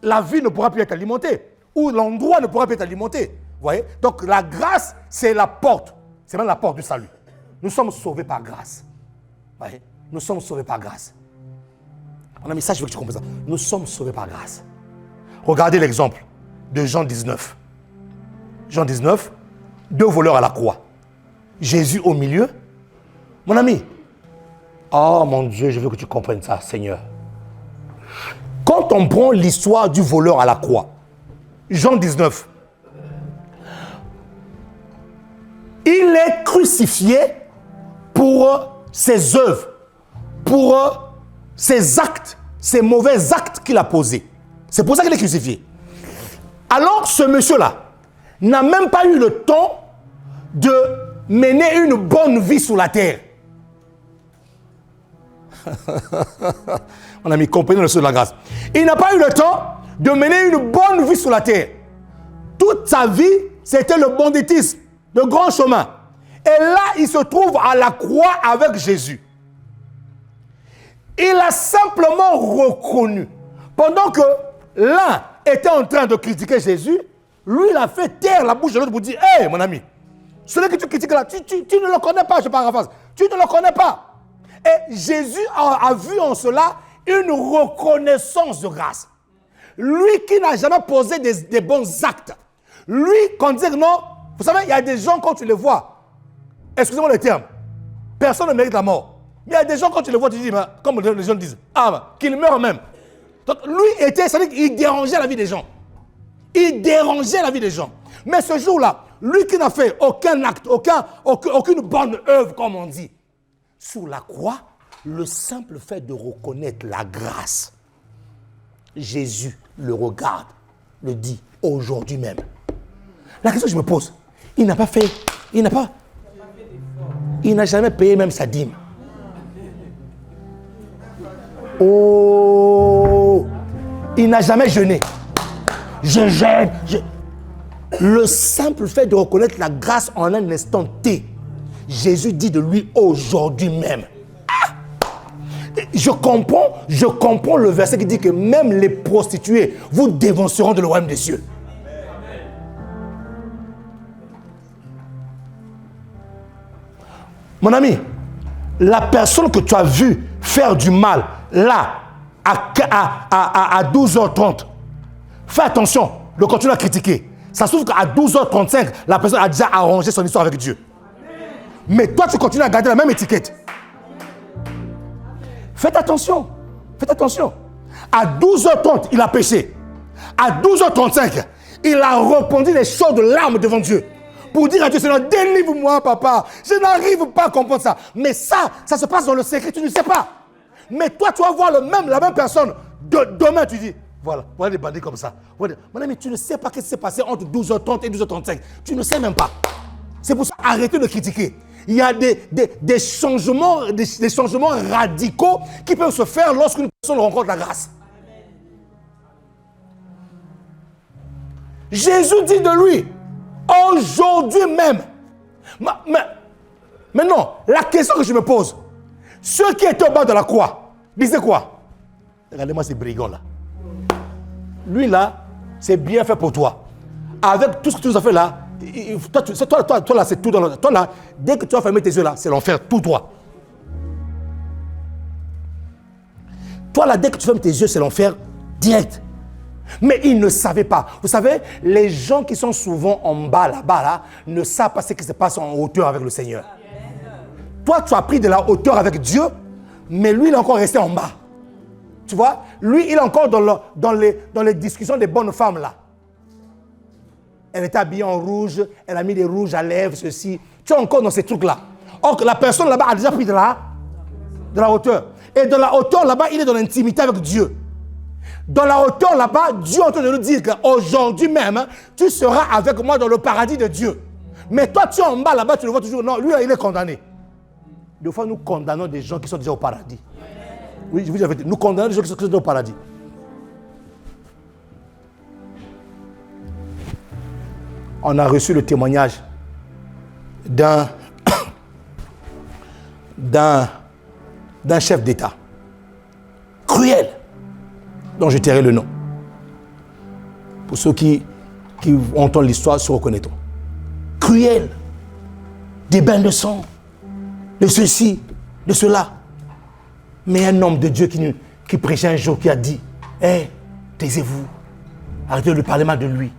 la vie ne pourra plus être alimentée, ou l'endroit ne pourra plus être alimenté. Vous voyez? Donc la grâce, c'est la porte. C'est même la porte du salut. Nous sommes sauvés par grâce. Vous voyez? Nous sommes sauvés par grâce. On a mis ça, je veux que tu comprennes ça. Nous sommes sauvés par grâce. Regardez l'exemple de Jean 19. Jean 19, 2 voleurs à la croix. Jésus au milieu. Mon ami, oh mon Dieu, je veux que tu comprennes ça, Seigneur. Quand on prend l'histoire du voleur à la croix, Jean 19, il est crucifié pour ses œuvres, pour ses actes, ses mauvais actes qu'il a posés. C'est pour ça qu'il est crucifié. Alors ce monsieur-là n'a même pas eu le temps de mener une bonne vie sur la terre. On a mis comprenez le sceau de la grâce. Il n'a pas eu le temps de mener une bonne vie sur la terre. Toute sa vie, c'était le banditisme, le grand chemin. Et là, il se trouve à la croix avec Jésus. Il a simplement reconnu. Pendant que l'un était en train de critiquer Jésus, lui, il a fait taire la bouche de l'autre pour dire, « Hé, mon ami, celui que tu critiques là, tu ne le connais pas, je paraphrase. Tu ne le connais pas. » Et Jésus a vu en cela une reconnaissance de grâce. Lui qui n'a jamais posé des bons actes. Lui, quand dire non, vous savez, il y a des gens quand tu les vois, excusez-moi le terme, personne ne mérite la mort. Mais il y a des gens quand tu les vois, tu dis, comme les gens disent, qu'ils meurent même. Donc lui était, c'est-à-dire qu'il dérangeait la vie des gens. Il dérangeait la vie des gens. Mais ce jour-là, lui qui n'a fait aucun acte, aucune bonne œuvre, comme on dit, sous la croix, le simple fait de reconnaître la grâce, Jésus le regarde, le dit aujourd'hui même. La question que je me pose, il n'a jamais payé même sa dîme. Oh, il n'a jamais jeûné. Je jeûne. Le simple fait de reconnaître la grâce en un instant T, Jésus dit de lui aujourd'hui même. Je comprends le verset qui dit que même les prostituées vous dévanceront de le royaume des cieux. Mon ami, la personne que tu as vue faire du mal là à 12h30, fais attention de continuer à critiquer. Ça se trouve qu'à 12h35, la personne a déjà arrangé son histoire avec Dieu. Mais toi, tu continues à garder la même étiquette. Faites attention. Faites attention. À 12h30, il a péché. À 12h35, il a répondu les choses de larmes devant Dieu. Pour dire à Dieu, Seigneur, délivre-moi, papa. Je n'arrive pas à comprendre ça. Mais ça se passe dans le secret, tu ne sais pas. Mais toi, tu vas voir la même personne. Demain, tu dis, voilà des bandits comme ça. Mon ami, tu ne sais pas ce qui s'est passé entre 12h30 et 12h35. Tu ne sais même pas. C'est pour ça, arrêtez de critiquer. Il y a des changements radicaux qui peuvent se faire lorsqu'une personne rencontre la grâce. Jésus dit de lui, aujourd'hui même. Mais non, la question que je me pose, ceux qui étaient au bas de la croix, disaient quoi? Regardez-moi ces brigands là. Lui là, c'est bien fait pour toi. Avec tout ce que tu nous as fait là, toi là, c'est tout dans le... Toi là, dès que tu vas fermer tes yeux là, c'est l'enfer, tout toi. Toi là, dès que tu fermes tes yeux, c'est l'enfer direct. Mais ils ne savaient pas. Vous savez, les gens qui sont souvent en bas là-bas là, ne savent pas ce qui se passe en hauteur avec le Seigneur. Toi, tu as pris de la hauteur avec Dieu, mais lui, il est encore resté en bas. Tu vois, lui, il est encore dans les discussions des bonnes femmes là. Elle était habillée en rouge, elle a mis des rouges à lèvres, ceci. Tu es encore dans ces trucs-là. Or, la personne là-bas a déjà pris de la hauteur. Et dans la hauteur là-bas, il est dans l'intimité avec Dieu. Dans la hauteur là-bas, Dieu est en train de nous dire qu'aujourd'hui même, tu seras avec moi dans le paradis de Dieu. Mais toi, tu es en bas là-bas, tu le vois toujours. Non, lui, il est condamné. Des fois, nous condamnons des gens qui sont déjà au paradis. Oui, je vous avais dit, nous condamnons des gens qui sont déjà au paradis. On a reçu le témoignage d'un chef d'État cruel, dont je tairai le nom. Pour ceux qui entendent l'histoire, se reconnaîtront. Cruel, des bains de sang, de ceci, de cela. Mais un homme de Dieu qui prêchait un jour, qui a dit, hey, taisez-vous, arrêtez de parler mal de lui.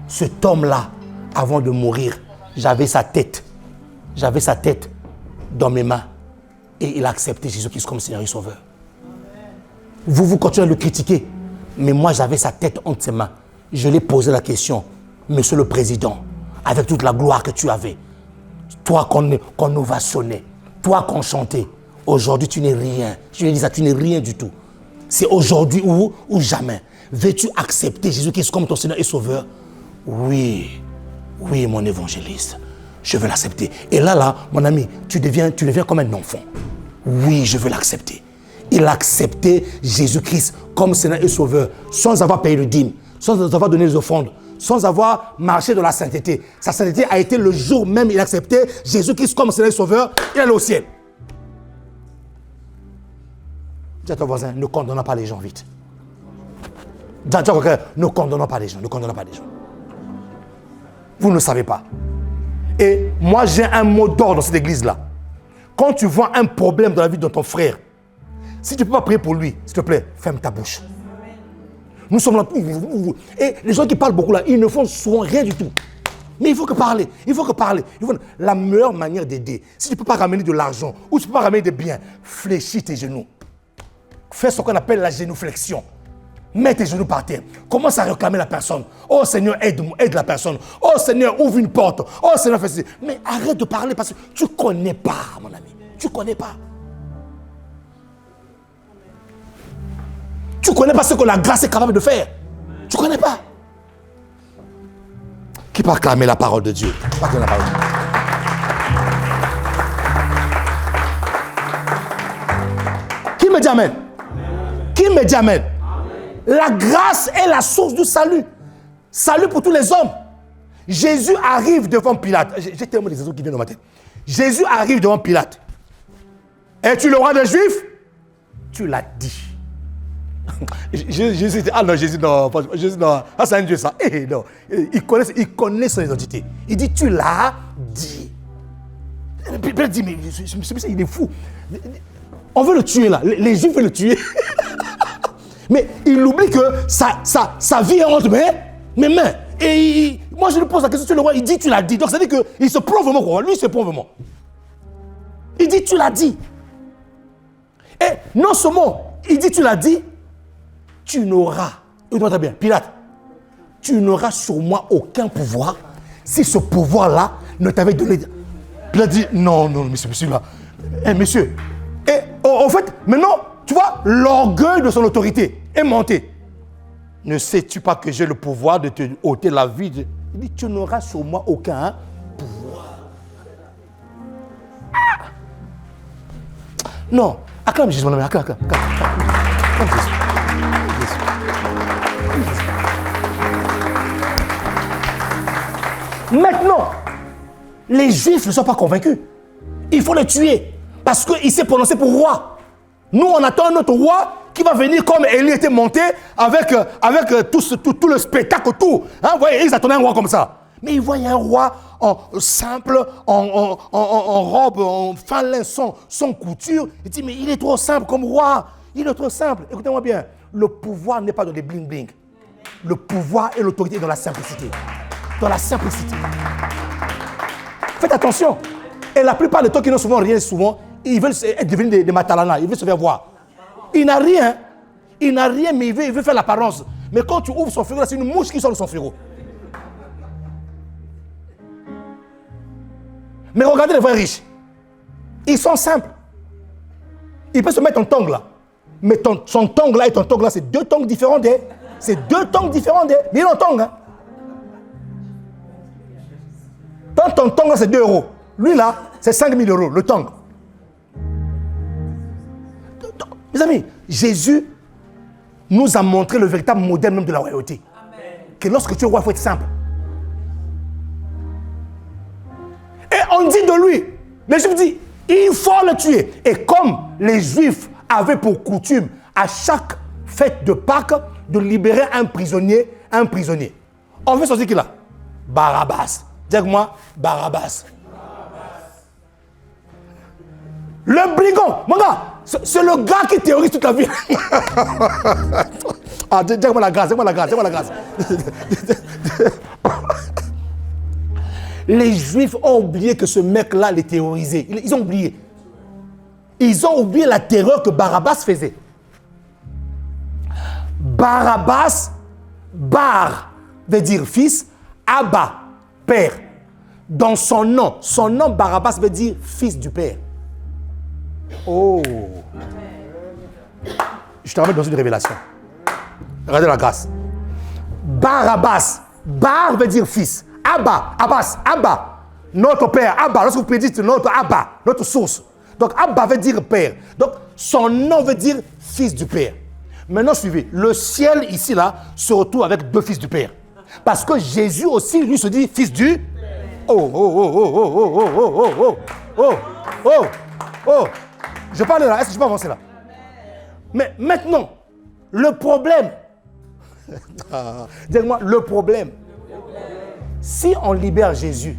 Cet homme-là, avant de mourir, j'avais sa tête dans mes mains. Et il a accepté Jésus-Christ comme Seigneur et Sauveur. Vous continuez à le critiquer. Mais moi, j'avais sa tête entre ses mains. Je lui ai posé la question. Monsieur le Président, avec toute la gloire que tu avais, toi qu'on ovationnait, toi qu'on chantait, aujourd'hui, tu n'es rien. Je lui ai dit ça, tu n'es rien du tout. C'est aujourd'hui ou jamais. Veux-tu accepter Jésus-Christ comme ton Seigneur et Sauveur? Oui, mon évangéliste. Je veux l'accepter. Et là, mon ami, tu deviens comme un enfant. Oui, je veux l'accepter. Il a accepté Jésus-Christ comme Seigneur et Sauveur, sans avoir payé le dîme, sans avoir donné les offrandes, sans avoir marché dans la sainteté. Sa sainteté a été le jour même, il a accepté Jésus-Christ comme Seigneur et Sauveur, il est allé au ciel. Dis à ton voisin, ne condamnons pas les gens vite. Dis à ton voisin, ne condamnons pas les gens, ne condamnons pas les gens. Vous ne savez pas. Et moi, j'ai un mot d'ordre dans cette église-là. Quand tu vois un problème dans la vie de ton frère, si tu ne peux pas prier pour lui, s'il te plaît, ferme ta bouche. Nous sommes là. Et les gens qui parlent beaucoup là, ils ne font souvent rien du tout. Mais il faut que parler. La meilleure manière d'aider, si tu ne peux pas ramener de l'argent ou tu ne peux pas ramener des biens, fléchis tes genoux. Fais ce qu'on appelle la génuflexion. Mets tes genoux par terre. Commence à réclamer la personne. Oh Seigneur, aide la personne. Oh Seigneur, ouvre une porte. Oh Seigneur, fais ceci. Mais arrête de parler parce que tu ne connais pas, mon ami. Tu ne connais pas. Tu ne connais pas ce que la grâce est capable de faire. Tu ne connais pas. Qui peut acclamer la parole de Dieu? Qui me dit amen? Qui me dit amen? La grâce est la source du salut. Salut pour tous les hommes. Jésus arrive devant Pilate. J'ai tellement des exemples qui viennent dans ma tête. Jésus arrive devant Pilate. Es-tu le roi des Juifs? Tu l'as dit. Jésus dit, ah non, Jésus non. Ah, c'est un Dieu ça. Non. Il connaît son identité. Il dit, tu l'as dit. Pilate dit, mais celui-ci, il est fou. On veut le tuer là. Les Juifs veulent le tuer. Mais il oublie que sa vie est entre mes mains. Et moi, je lui pose la question, tu es le roi, il dit, tu l'as dit. Donc, ça veut dire qu'il se prend vraiment quoi. Lui, il se prend vraiment. Il dit, tu l'as dit. Et non seulement, il dit, tu l'as dit, tu n'auras, écoute-moi bien, Pilate, tu n'auras sur moi aucun pouvoir si ce pouvoir-là ne t'avait donné. Pilate dit, non, monsieur là. Monsieur. Et en fait, maintenant, tu vois, l'orgueil de son autorité est monté. Ne sais-tu pas que j'ai le pouvoir de te ôter la vie de... Il dit, tu n'auras sur moi aucun pouvoir. Ah! Non, acclame Jésus, mon ami, acclame Jésus. Maintenant, les Juifs ne sont pas convaincus. Il faut le tuer parce qu'il s'est prononcé pour roi. Nous, on attend notre roi qui va venir comme Élie était monté avec tout le spectacle autour. Hein, vous voyez, ils attendaient un roi comme ça. Mais ils voyaient un roi simple, en robe, en fin lin, sans couture. Il dit, mais il est trop simple comme roi. Il est trop simple. Écoutez-moi bien, le pouvoir n'est pas dans les bling-bling. Le pouvoir et l'autorité dans la simplicité. Dans la simplicité. Faites attention. Et la plupart des gens qui n'ont souvent rien, souvent, ils veulent devenir des matalana, ils veulent se faire voir. Il n'a rien. Il n'a rien, mais il veut faire l'apparence. Mais quand tu ouvres son frigo, là, c'est une mouche qui sort de son frigo. Mais regardez les vrais riches. Ils sont simples. Il peut se mettre un tongue là. Mais son tongue là et ton tongue là, c'est deux tongues différents. C'est deux tongues différents. Mais il a un tongue. Hein. Ton tongue là, c'est 2 euros. Lui là, c'est 5 000 euros, le tongue. Mes amis, Jésus nous a montré le véritable modèle même de la royauté. Amen. Que lorsque tu es roi, il faut être simple. Et on dit de lui, les Juifs disent, il faut le tuer. Et comme les Juifs avaient pour coutume, à chaque fête de Pâques, de libérer un prisonnier. On veut sortir qui là? Barabbas. Dis avec moi, Barabbas. Le brigand, mon gars, c'est le gars qui théorise toute la vie. Ah, dis-moi la grâce. Les Juifs ont oublié que ce mec-là les théorisait. Ils ont oublié. Ils ont oublié la terreur que Barabbas faisait. Barabbas, Bar veut dire fils, Abba, père. Dans son nom Barabbas veut dire fils du père. Oh. Je te ramène dans une révélation. Regardez la grâce. Barabbas. Bar veut dire fils. Abba. Notre père. Abba. Lorsque vous prédisez notre Abba, notre source. Donc Abba veut dire père. Donc son nom veut dire fils du père. Maintenant suivez. Le ciel ici là se retrouve avec 2 fils du père. Parce que Jésus aussi lui se dit fils du. Oh. Je parle là, est-ce que je peux avancer là? Mais maintenant, le problème, dis-moi, le problème, si on libère Jésus,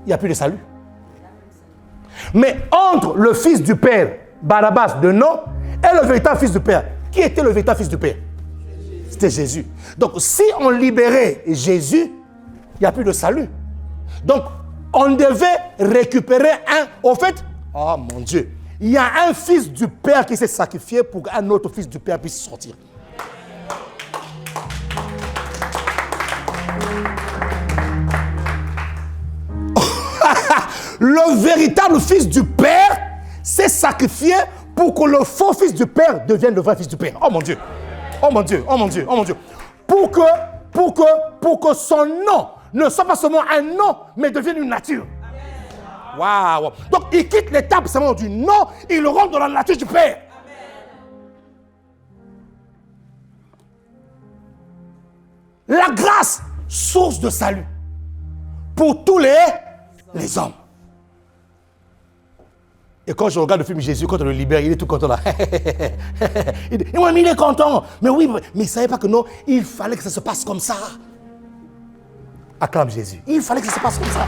il n'y a plus de salut. Mais entre le fils du Père, Barabbas de nom, et le véritable fils du Père, qui était le véritable fils du Père? C'était Jésus. Donc, si on libérait Jésus, il n'y a plus de salut. Donc, on devait récupérer au fait, oh mon Dieu, il y a un fils du Père qui s'est sacrifié pour qu'un autre fils du Père puisse sortir. Le véritable fils du Père s'est sacrifié pour que le faux fils du Père devienne le vrai fils du Père. Oh mon Dieu. Pour que son nom ne soit pas seulement un nom, mais devienne une nature. Waouh! Donc, il quitte l'étape seulement du nom, il rentre dans la nature du Père. La grâce, source de salut pour tous les hommes. Et quand je regarde le film Jésus, quand on le libère, il est tout content là. Il est content. Mais oui, mais il ne savait pas que non, il fallait que ça se passe comme ça. Acclame Jésus. Il fallait que ça se passe comme ça.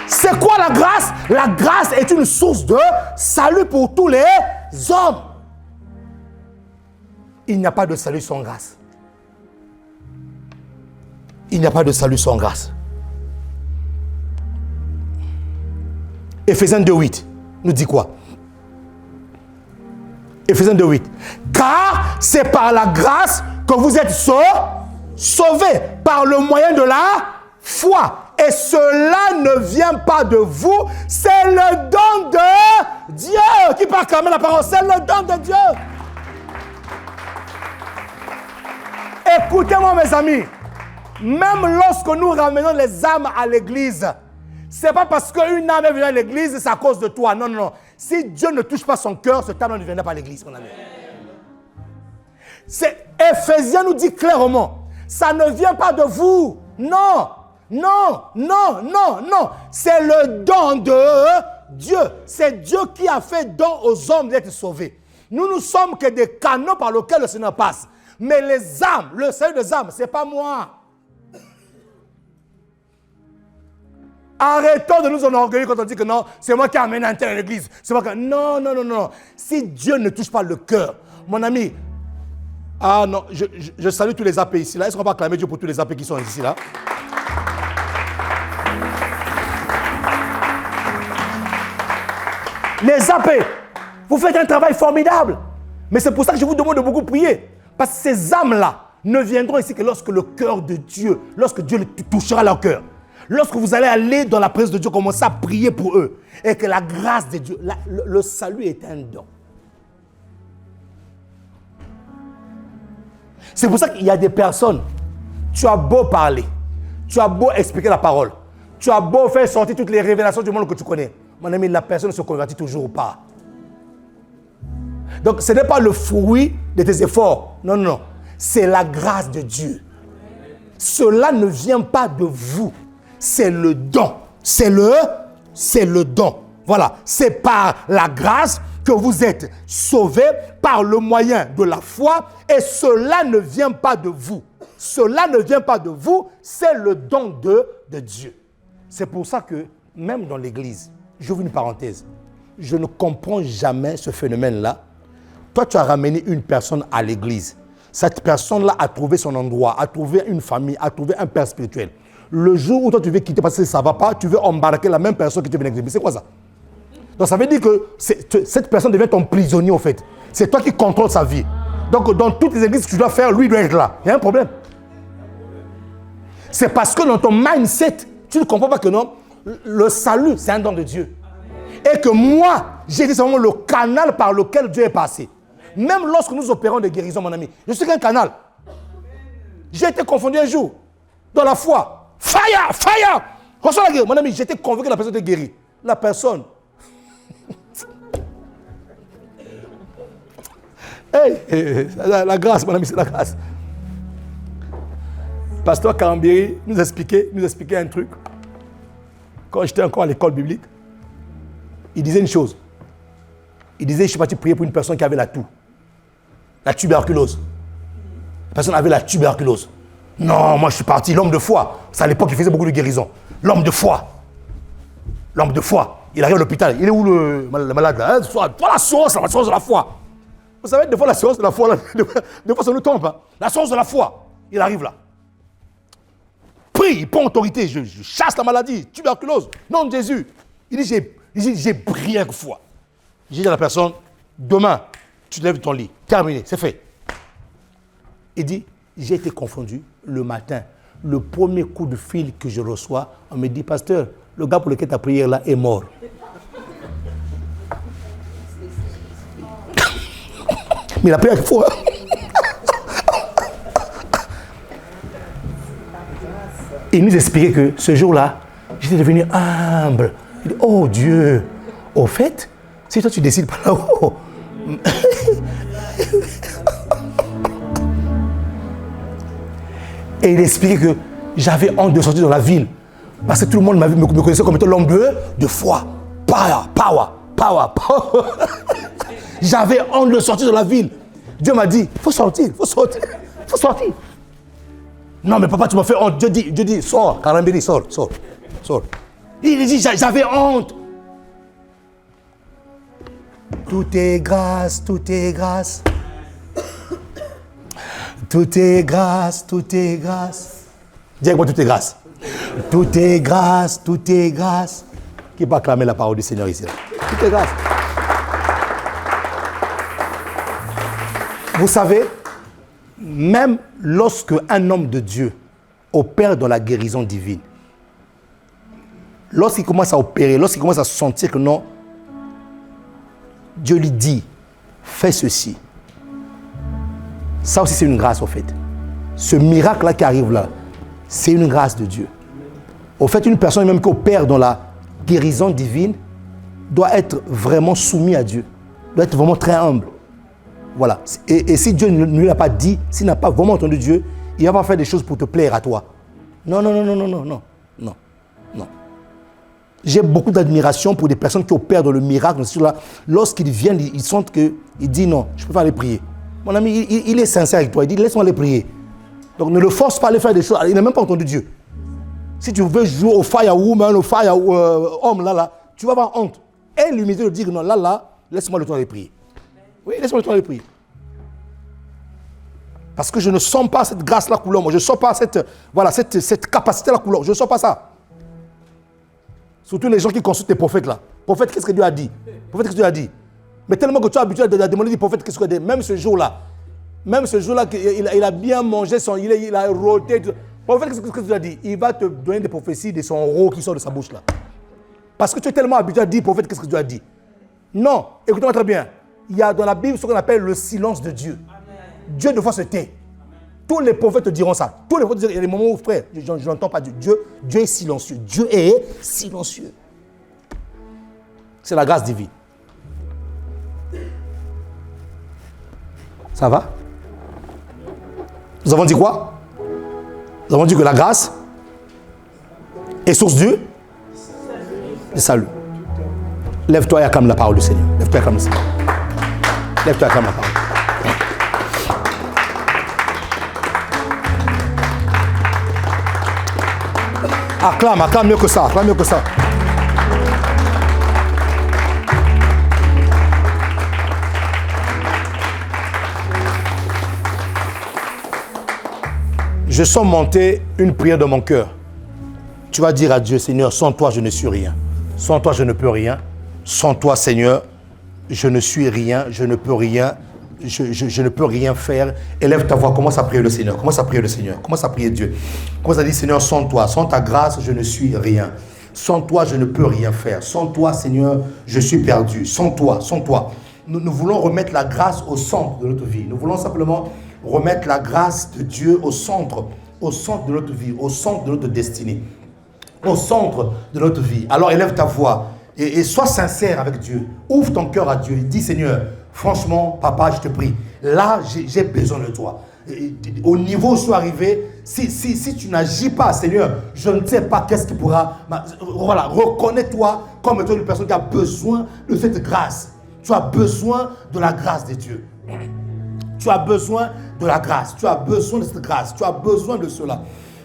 C'est quoi la grâce? La grâce est une source de salut pour tous les hommes. Il n'y a pas de salut sans grâce. Il n'y a pas de salut sans grâce. Éphésiens 2:8 nous dit quoi? Éphésiens 2:8. Car c'est par la grâce que vous êtes sauvés par le moyen de la foi. Et cela ne vient pas de vous, c'est le don de Dieu. Qui peut acclamer la parole? C'est le don de Dieu. Écoutez-moi mes amis, même lorsque nous ramenons les âmes à l'église, ce n'est pas parce qu'une âme est venue à l'église, c'est à cause de toi. Non, non, non. Si Dieu ne touche pas son cœur, cette âme ne viendra pas à l'église, mon ami. Éphésiens nous dit clairement, ça ne vient pas de vous. Non. Non, non, non, non. C'est le don de Dieu. C'est Dieu qui a fait don aux hommes d'être sauvés. Nous ne sommes que des canaux par lesquels le Seigneur passe. Mais les âmes, le salut des âmes, ce n'est pas moi. Arrêtons de nous enorgueillir quand on dit que non, c'est moi qui amène un tel à l'église. C'est moi qui... Non, non, non, non. Si Dieu ne touche pas le cœur, mon ami, ah non, je salue tous les AP ici là. Est-ce qu'on va acclamer Dieu pour tous les AP qui sont ici là? Les zapper. Vous faites un travail formidable. Mais c'est pour ça que je vous demande de beaucoup prier. Parce que ces âmes-là ne viendront ici que lorsque le cœur de Dieu, lorsque Dieu touchera leur cœur. Lorsque vous allez aller dans la présence de Dieu, commencer à prier pour eux. Et que la grâce de Dieu, le salut est un don. C'est pour ça qu'il y a des personnes, tu as beau parler, tu as beau expliquer la parole, tu as beau faire sortir toutes les révélations du monde que tu connais. Mon ami, la personne ne se convertit toujours pas. Donc, ce n'est pas le fruit de tes efforts. Non, non, non. C'est la grâce de Dieu. Cela ne vient pas de vous. C'est le don. C'est le don. Voilà. C'est par la grâce que vous êtes sauvés par le moyen de la foi. Et cela ne vient pas de vous. Cela ne vient pas de vous. C'est le don de Dieu. C'est pour ça que, même dans l'église, j'ouvre une parenthèse, je ne comprends jamais ce phénomène-là. Toi, tu as ramené une personne à l'église. Cette personne-là a trouvé son endroit, a trouvé une famille, a trouvé un père spirituel. Le jour où toi, tu veux quitter parce que ça ne va pas, tu veux embarquer la même personne que tu viens d'exhiber. C'est quoi ça? Donc, ça veut dire que cette personne devient ton prisonnier, en fait. C'est toi qui contrôles sa vie. Donc, dans toutes les églises que tu dois faire, lui doit être là. Il y a un problème. C'est parce que dans ton mindset, tu ne comprends pas que non, le salut, c'est un don de Dieu. Et que moi, j'ai été simplement le canal par lequel Dieu est passé. Même lorsque nous opérons des guérisons, mon ami, je suis qu'un canal. J'ai été confondu un jour dans la foi. Fire, fire! Reçois la guérison. Mon ami, j'étais convaincu que la personne était guérie. La personne. Hey, la grâce, mon ami, c'est la grâce. Pasteur Karambiri nous expliquait un truc. Quand j'étais encore à l'école biblique, il disait une chose. Il disait, je suis parti prier pour une personne qui avait la toux. La tuberculose. La personne avait la tuberculose. Non, moi je suis parti, l'homme de foi. C'est à l'époque il faisait beaucoup de guérison. L'homme de foi. L'homme de foi. Il arrive à l'hôpital. Il est où le malade là? Toi, la source de la foi. Vous savez, des fois la source de la foi, là, des fois ça nous tombe. Hein. La source de la foi. Il arrive là. Prie, il prend autorité. Je chasse la maladie. Tuberculose. Nom de Jésus. Il dit, j'ai prié avec foi. J'ai dit à la personne, demain, tu te lèves de ton lit. Terminé, c'est fait. Il dit, j'ai été confondu le matin. Le premier coup de fil que je reçois, on me dit, pasteur, le gars pour lequel tu as prié là est mort. Mais il a prié avec foi. Il nous expliquait que ce jour-là, j'étais devenu humble. Il dit, oh Dieu, au fait, si toi tu décides par là-haut. Et il expliquait que j'avais honte de sortir dans la ville. Parce que tout le monde me connaissait comme étant l'homme de foi. Power. J'avais honte de sortir dans la ville. Dieu m'a dit, il faut sortir. Non mais papa, tu m'as fait honte. Dieu dit, sors, Karambiri, sors. Il dit, j'avais honte. Tout est grâce. Tout est grâce. Dis avec moi, tout est grâce. Tout est grâce. Qui va acclamer la parole du Seigneur ici? Tout est grâce. Vous savez, même lorsque un homme de Dieu opère dans la guérison divine, lorsqu'il commence à opérer, lorsqu'il commence à sentir que non, Dieu lui dit, fais ceci. Ça aussi c'est une grâce au fait. Ce miracle-là qui arrive là, c'est une grâce de Dieu. Au fait, une personne même qui opère dans la guérison divine doit être vraiment soumis à Dieu, doit être vraiment très humble. Voilà. Et si Dieu ne lui a pas dit, s'il n'a pas vraiment entendu Dieu, il va pas faire des choses pour te plaire à toi. Non. J'ai beaucoup d'admiration pour des personnes qui opèrent dans le miracle. Lorsqu'ils viennent, ils sentent qu'ils disent non, je ne peux pas aller prier. Mon ami, il est sincère avec toi. Il dit laisse-moi aller prier. Donc ne le force pas à aller faire des choses. Il n'a même pas entendu Dieu. Si tu veux jouer au firewoman, au fire homme, là, tu vas avoir honte. Et l'humilité de dire non, là, laisse-moi le temps d'aller prier. Oui, laisse-moi le temps d'aller prier. Parce que je ne sens pas cette grâce-là couleur. Moi, je ne sens pas cette capacité-là couleur. Je ne sens pas ça. Surtout les gens qui consultent les prophètes là. Prophète, qu'est-ce que Dieu a dit? Prophète, qu'est-ce que Dieu a dit? Mais tellement que tu as l'habitude de demander du prophète, qu'est-ce que Dieu a dit? Même ce jour-là, il a bien mangé, il a rôté. Prophète, qu'est-ce que Dieu a dit? Il va te donner des prophéties de son rot qui sort de sa bouche là. Parce que tu es tellement habitué à dire, prophète, qu'est-ce que Dieu a dit? Non, écoutez-moi très bien. Il y a dans la Bible ce qu'on appelle le silence de Dieu. Amen. Dieu devant se tait. Tous les prophètes te diront ça. Tous les prophètes te diront, il y a des moments où, frère, je n'entends pas Dieu. Dieu est silencieux. Dieu est silencieux. C'est la grâce divine. Ça va? Nous avons dit quoi? Nous avons dit que la grâce est source du salut. Lève-toi et acclame la parole du Seigneur. Lève-toi et acclame le Seigneur. Lève-toi et acclame la parole. Acclame mieux que ça. Acclame mieux que ça. Je sens monter une prière dans mon cœur. Tu vas dire à Dieu, Seigneur, sans toi, je ne suis rien. Sans toi, je ne peux rien. Sans toi, Seigneur, je ne suis rien, je ne peux rien, je ne peux rien faire. Élève ta voix, commence à prier le Seigneur, commence à prier le Seigneur, commence à prier Dieu. Commence à dire, Seigneur, sans toi, sans ta grâce, je ne suis rien. Sans toi, je ne peux rien faire. Sans toi, Seigneur, je suis perdu. Sans toi, sans toi. Nous voulons remettre la grâce au centre de notre vie. Nous voulons simplement remettre la grâce de Dieu au centre de notre vie, au centre de notre destinée, au centre de notre vie. Alors élève ta voix. Et sois sincère avec Dieu. Ouvre ton cœur à Dieu. Dis, Seigneur, franchement, papa, je te prie. Là, j'ai besoin de toi. Au niveau où je suis arrivé, si tu n'agis pas, Seigneur, je ne sais pas qu'est-ce qui pourra... Voilà, reconnais-toi comme étant une personne qui a besoin de cette grâce. Tu as besoin de la grâce de Dieu. Tu as besoin de la grâce. Tu as besoin de cette grâce. Tu as besoin de cela.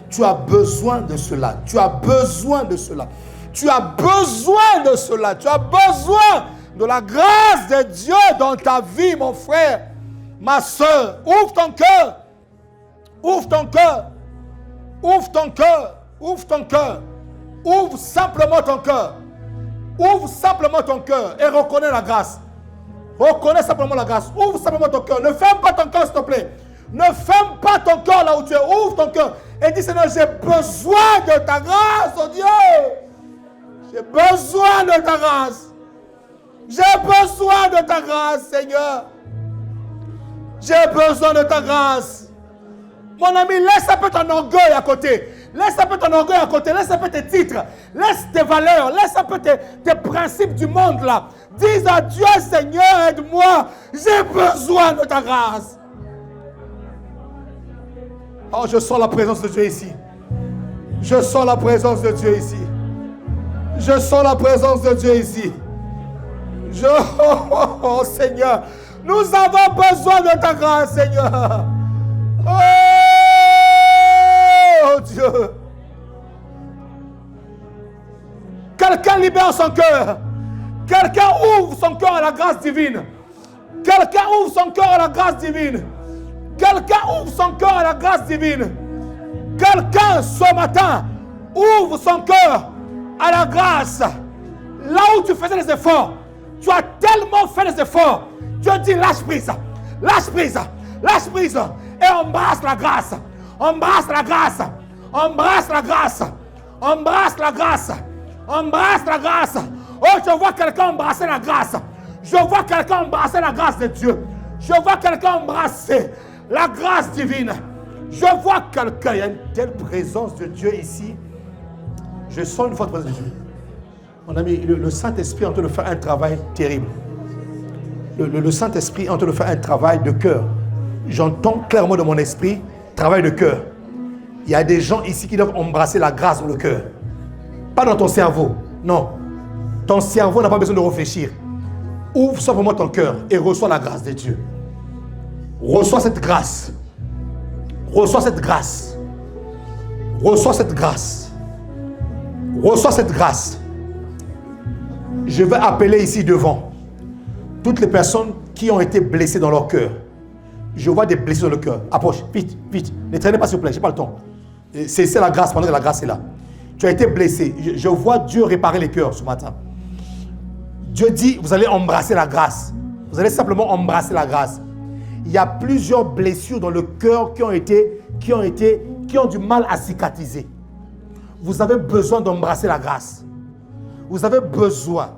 Tu as besoin de cela. Tu as besoin de cela. Tu as besoin de cela. Tu as besoin de la grâce de Dieu dans ta vie, mon frère, ma soeur. Ouvre ton cœur. Ouvre ton cœur. Ouvre ton cœur. Ouvre ton cœur. Ouvre simplement ton cœur. Ouvre simplement ton cœur et reconnais la grâce. Reconnais simplement la grâce. Ouvre simplement ton cœur. Ne ferme pas ton cœur, s'il te plaît. Ne ferme pas ton cœur là où tu es. Ouvre ton cœur et dis, Seigneur, j'ai besoin de ta grâce, oh Dieu. J'ai besoin de ta grâce. J'ai besoin de ta grâce, Seigneur. J'ai besoin de ta grâce. Mon ami, laisse un peu ton orgueil à côté. Laisse un peu ton orgueil à côté. Laisse un peu tes titres. Laisse tes valeurs. Laisse un peu tes principes du monde là. Dis à Dieu, Seigneur, aide-moi. J'ai besoin de ta grâce. Oh, je sens la présence de Dieu ici. Je sens la présence de Dieu ici. Je sens la présence de Dieu ici. Oh, Seigneur, nous avons besoin de ta grâce, Seigneur. Oh, Dieu. Quelqu'un libère son cœur. Quelqu'un ouvre son cœur à la grâce divine. Quelqu'un ouvre son cœur à la grâce divine. Quelqu'un ouvre son cœur à la grâce divine. Quelqu'un ce matin ouvre son cœur à la grâce. Là où tu faisais les efforts, tu as tellement fait les efforts. Dieu dit lâche prise, lâche prise, lâche prise et embrasse la grâce. Embrasse la grâce. Embrasse la grâce. Embrasse la grâce. Embrasse la grâce. Oh, je vois quelqu'un embrasser la grâce. Je vois quelqu'un embrasser la grâce de Dieu. Je vois quelqu'un embrasser la grâce divine. Je vois quelqu'un. Il y a une telle présence de Dieu ici. Je sens une forte présence de Dieu. Mon ami, le Saint-Esprit est en train de faire un travail terrible. Le Saint-Esprit est en train de faire un travail de cœur. J'entends clairement dans mon esprit, travail de cœur. Il y a des gens ici qui doivent embrasser la grâce dans le cœur. Pas dans ton cerveau, non. Ton cerveau n'a pas besoin de réfléchir. Ouvre simplement ton cœur et reçois la grâce de Dieu. Reçois cette grâce. Reçois cette grâce. Reçois cette grâce. Reçois cette grâce. Je vais appeler ici devant toutes les personnes qui ont été blessées dans leur cœur. Je vois des blessures dans le cœur. Approche, vite, vite. Ne traînez pas s'il vous plaît, je n'ai pas le temps. C'est la grâce, pendant que la grâce est là. Tu as été blessé. Je vois Dieu réparer les cœurs ce matin. Dieu dit, vous allez embrasser la grâce. Vous allez simplement embrasser la grâce. Il y a plusieurs blessures dans le cœur qui ont du mal à cicatriser. Vous avez besoin d'embrasser la grâce. Vous avez besoin.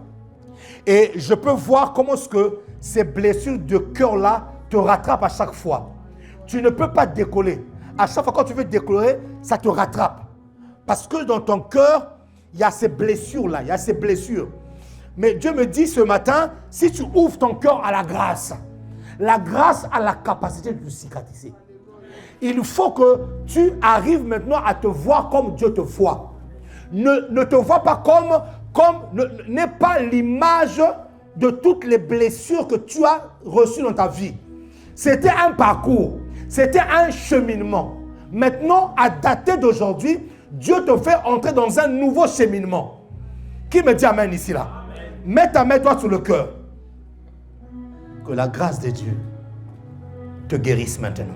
Et je peux voir comment est-ce que ces blessures de cœur-là te rattrapent à chaque fois. Tu ne peux pas décoller. À chaque fois quand tu veux décoller, ça te rattrape. Parce que dans ton cœur, il y a ces blessures-là, il y a ces blessures. Mais Dieu me dit ce matin, si tu ouvres ton cœur à la grâce a la capacité de te cicatriser. Il faut que tu arrives maintenant à te voir comme Dieu te voit. Ne te vois pas n'aie pas l'image de toutes les blessures que tu as reçues dans ta vie. C'était un parcours, c'était un cheminement. Maintenant, à dater d'aujourd'hui, Dieu te fait entrer dans un nouveau cheminement. Qui me dit amen ici là? Amen. Mets ta main toi sur le cœur. Que la grâce de Dieu te guérisse maintenant.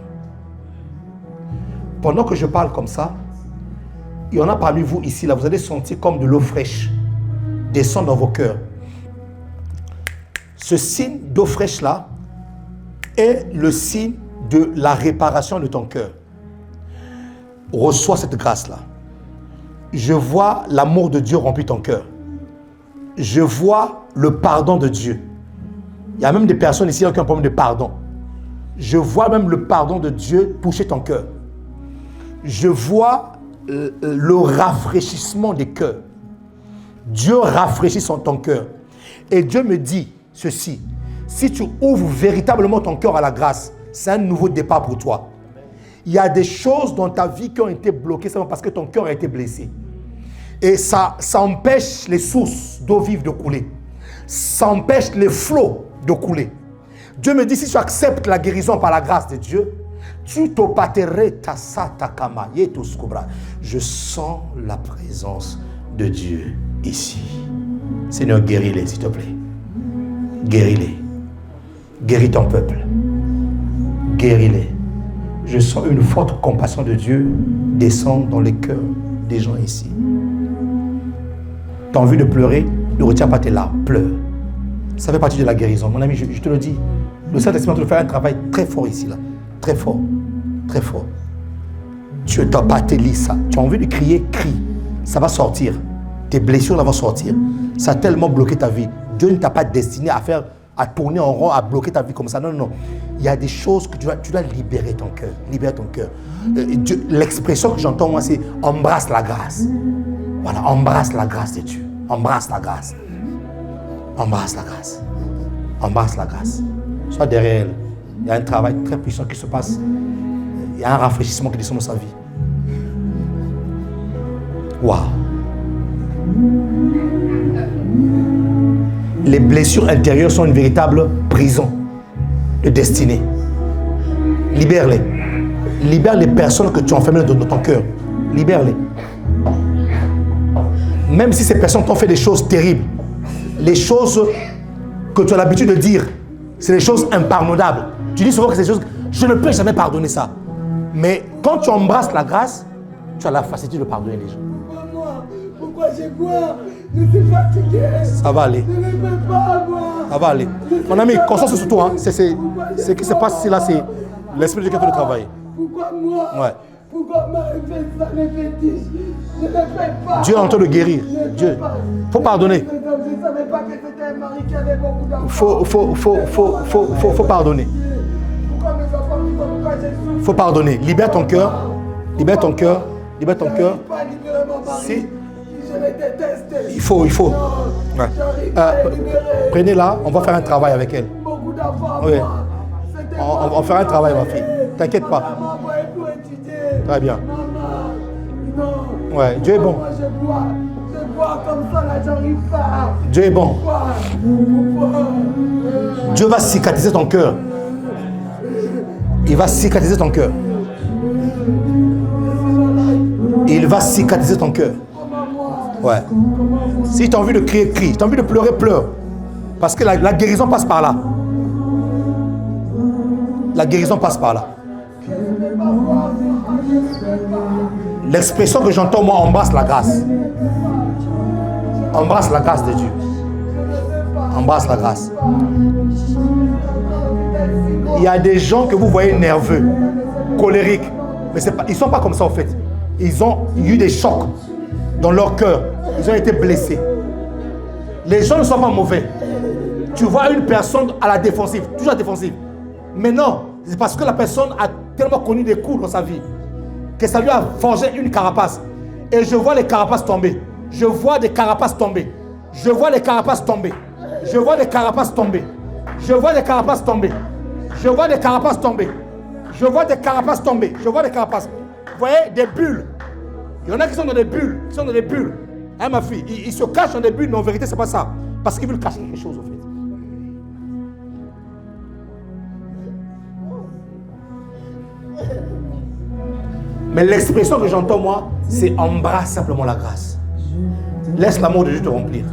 Pendant que je parle comme ça, il y en a parmi vous ici là, vous allez sentir comme de l'eau fraîche descendre dans vos cœurs. Ce signe d'eau fraîche là est le signe de la réparation de ton cœur. Reçois cette grâce là. Je vois l'amour de Dieu remplir ton cœur. Je vois le pardon de Dieu. Il y a même des personnes ici qui ont un problème de pardon. Je vois même le pardon de Dieu toucher ton cœur. Je vois le rafraîchissement des cœurs. Dieu rafraîchit ton cœur. Et Dieu me dit ceci. Si tu ouvres véritablement ton cœur à la grâce, c'est un nouveau départ pour toi. Il y a des choses dans ta vie qui ont été bloquées simplement parce que ton cœur a été blessé. Et ça empêche les sources d'eau vive de couler. Ça empêche les flots de couler. Dieu me dit, si tu acceptes la guérison par la grâce de Dieu, tu t'opaterais ta satakama yetuskubra. Je sens la présence de Dieu ici. Seigneur, guéris-les, s'il te plaît. Guéris-les. Guéris ton peuple. Guéris-les. Je sens une forte compassion de Dieu descendre dans les cœurs des gens ici. Tu as envie de pleurer, ne retiens pas tes larmes, pleure. Ça fait partie de la guérison. Mon ami, je te le dis. Le Saint-Esprit va te faire un travail très fort ici, là. Très fort. Très fort. Tu n'as pas tes ça. Tu as envie de crier, crie. Ça va sortir. Tes blessures là vont sortir. Ça a tellement bloqué ta vie. Dieu ne t'a pas destiné à tourner en rond, à bloquer ta vie comme ça. Non, non, non. Il y a des choses que tu dois libérer ton cœur. Libérer ton cœur. L'expression que j'entends, moi, c'est embrasse la grâce. Voilà, embrasse la grâce de Dieu. Embrasse la grâce. Embrasse la grâce. Embrasse la grâce. Sois derrière elle. Il y a un travail très puissant qui se passe. Il y a un rafraîchissement qui descend dans sa vie. Waouh. Les blessures intérieures sont une véritable prison de destinée. Libère-les. Libère les personnes que tu enfermes dans ton cœur. Libère-les. Même si ces personnes t'ont fait des choses terribles, les choses que tu as l'habitude de dire, c'est des choses impardonnables. Tu dis souvent que c'est des choses, je ne peux jamais pardonner ça. Mais quand tu embrasses la grâce, tu as la facilité de pardonner les gens. Pourquoi j'ai boire? Je suis fatigué. Ça va aller. Je ne peux pas boire. Ça va aller. Mon ami, concentre sur toi. Hein. Ce qui se passe ici, là, c'est l'esprit de Dieu qui te travaille. Pourquoi moi? Ouais. Pourquoi m'a fait ça, les fétiches? Je ne fais pas. Dieu est en train de guérir. Dieu. Faut pardonner. Je ne savais pas que c'était un mari qui avait beaucoup d'enfants. Faut pardonner. Pourquoi mes enfants vivent? Pourquoi j'ai souffert? Faut pardonner. Libère ton cœur. Libère ton cœur. Libère ton cœur. Pas libérer mon mari. Si. Je l'ai détesté. Il faut. Non, Ouais. j'arrive pas à libérer. Prenez-la. On va faire un travail avec elle. Beaucoup d'enfants. Oui. Moi. C'était On va faire un travail, ma fille. T'inquiète pas. Maman, moi, pour étudier. Très bien. Maman, non. Ouais, Dieu est bon. Moi, je bois comme ça, là, j'arrive pas. Dieu est bon. Pourquoi? Dieu va cicatriser ton cœur. Il va cicatriser ton cœur. Il va cicatriser ton cœur. Ouais. Si tu as envie de crier, crie. Si tu as envie de pleurer, pleure. Parce que la guérison passe par là. La guérison passe par là. L'expression que j'entends, moi, embrasse la grâce. Embrasse la grâce de Dieu. Embrasse la grâce. Il y a des gens que vous voyez nerveux, colériques, mais ils ne sont pas comme ça en fait. Ils ont eu des chocs dans leur cœur. Ils ont été blessés. Les gens ne sont pas mauvais. Tu vois une personne à la défensive, toujours à la défensive. Mais non, c'est parce que la personne a tellement connu des coups dans sa vie que ça lui a forgé une carapace. Et je vois les carapaces tomber. Je vois des carapaces tomber. Je vois les carapaces tomber. Je vois des carapaces tomber. Je vois des carapaces tomber. Je vois des carapaces tomber. Je vois des carapaces tomber. Je vois des carapaces. Vous voyez, des bulles. Il y en a qui sont dans des bulles. Qui sont dans des bulles. Hein, ma fille, ils se cachent dans des bulles, mais en vérité, c'est pas ça. Parce qu'ils veulent cacher quelque chose, en fait. Mais l'expression que j'entends, moi, c'est embrasse simplement la grâce. Laisse l'amour de Dieu te remplir.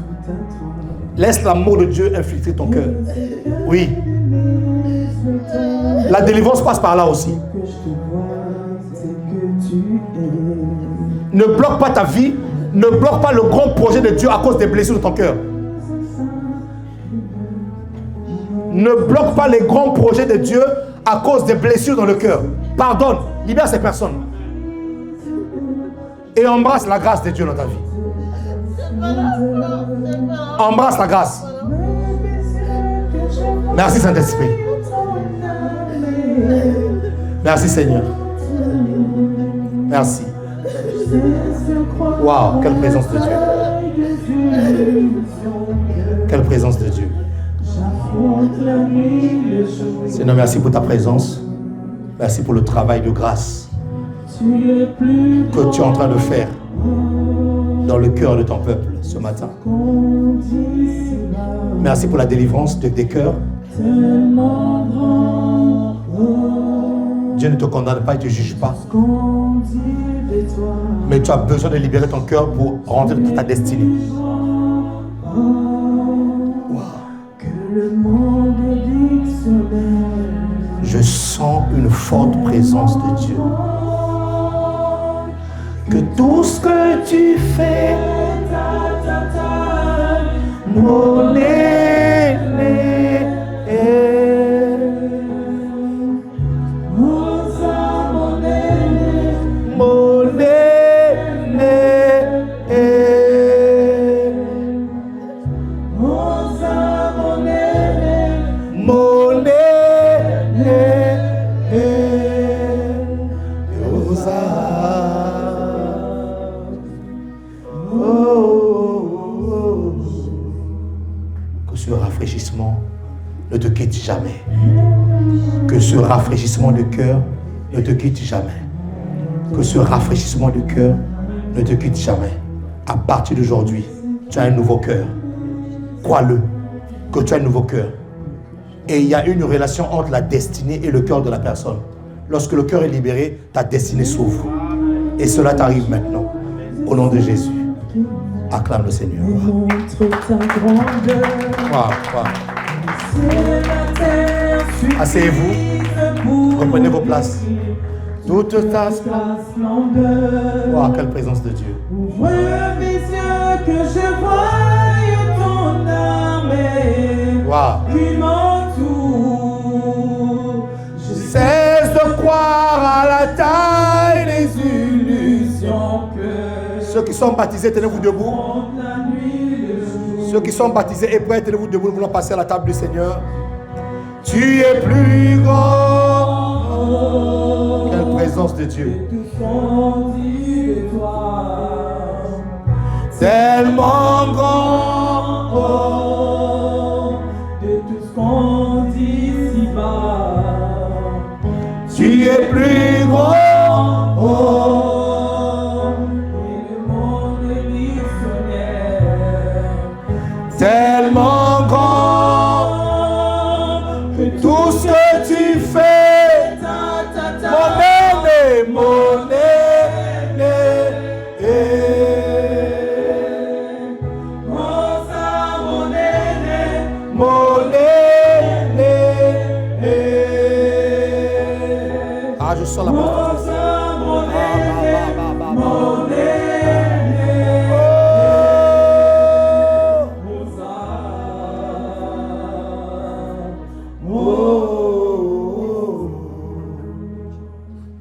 Laisse l'amour de Dieu infiltrer ton cœur. Oui. La délivrance passe par là aussi. Ne bloque pas ta vie. Ne bloque pas le grand projet de Dieu à cause des blessures de ton cœur. Ne bloque pas les grands projets de Dieu à cause des blessures dans le cœur. Pardonne. Libère ces personnes. Et embrasse la grâce de Dieu dans ta vie. Embrasse la grâce. Merci Saint-Esprit. Merci Seigneur. Merci. Waouh, quelle présence de Dieu. Quelle présence de Dieu. Seigneur, merci pour ta présence. Merci pour le travail de grâce que tu es en train de faire dans le cœur de ton peuple ce matin. Merci pour la délivrance des cœurs. Dieu ne te condamne pas, il ne te juge pas. Mais tu as besoin de libérer ton cœur pour rentrer dans ta destinée. Wow. Je sens une forte présence de Dieu. Que tout ce que tu fais, mon aîné, ne te quitte jamais. Que ce rafraîchissement de cœur ne te quitte jamais. Que ce rafraîchissement de cœur ne te quitte jamais. À partir d'aujourd'hui, tu as un nouveau cœur. Crois-le, que tu as un nouveau cœur. Et il y a une relation entre la destinée et le cœur de la personne. Lorsque le cœur est libéré, ta destinée s'ouvre. Et cela t'arrive maintenant. Au nom de Jésus. Acclame le Seigneur. Wow. Asseyez-vous. Reprenez vos places. Toute ta splendeur. Wow, quelle présence de Dieu. Ouvre mes yeux que je voie ton armée. Wow. Qui m'entoure. Je cesse de croire à la taille des illusions. Ceux qui sont baptisés, tenez-vous debout. Ceux qui sont baptisés et prêts, tenez-vous debout. Nous voulons passer à la table du Seigneur. Tu es plus grand. Quelle présence de Dieu. Tellement grand. De tout ce qu'on dit ici-bas. Tu es plus grand. Tellement grand que tout ce que tu fais, mon aîné, Ah, je sens la porte.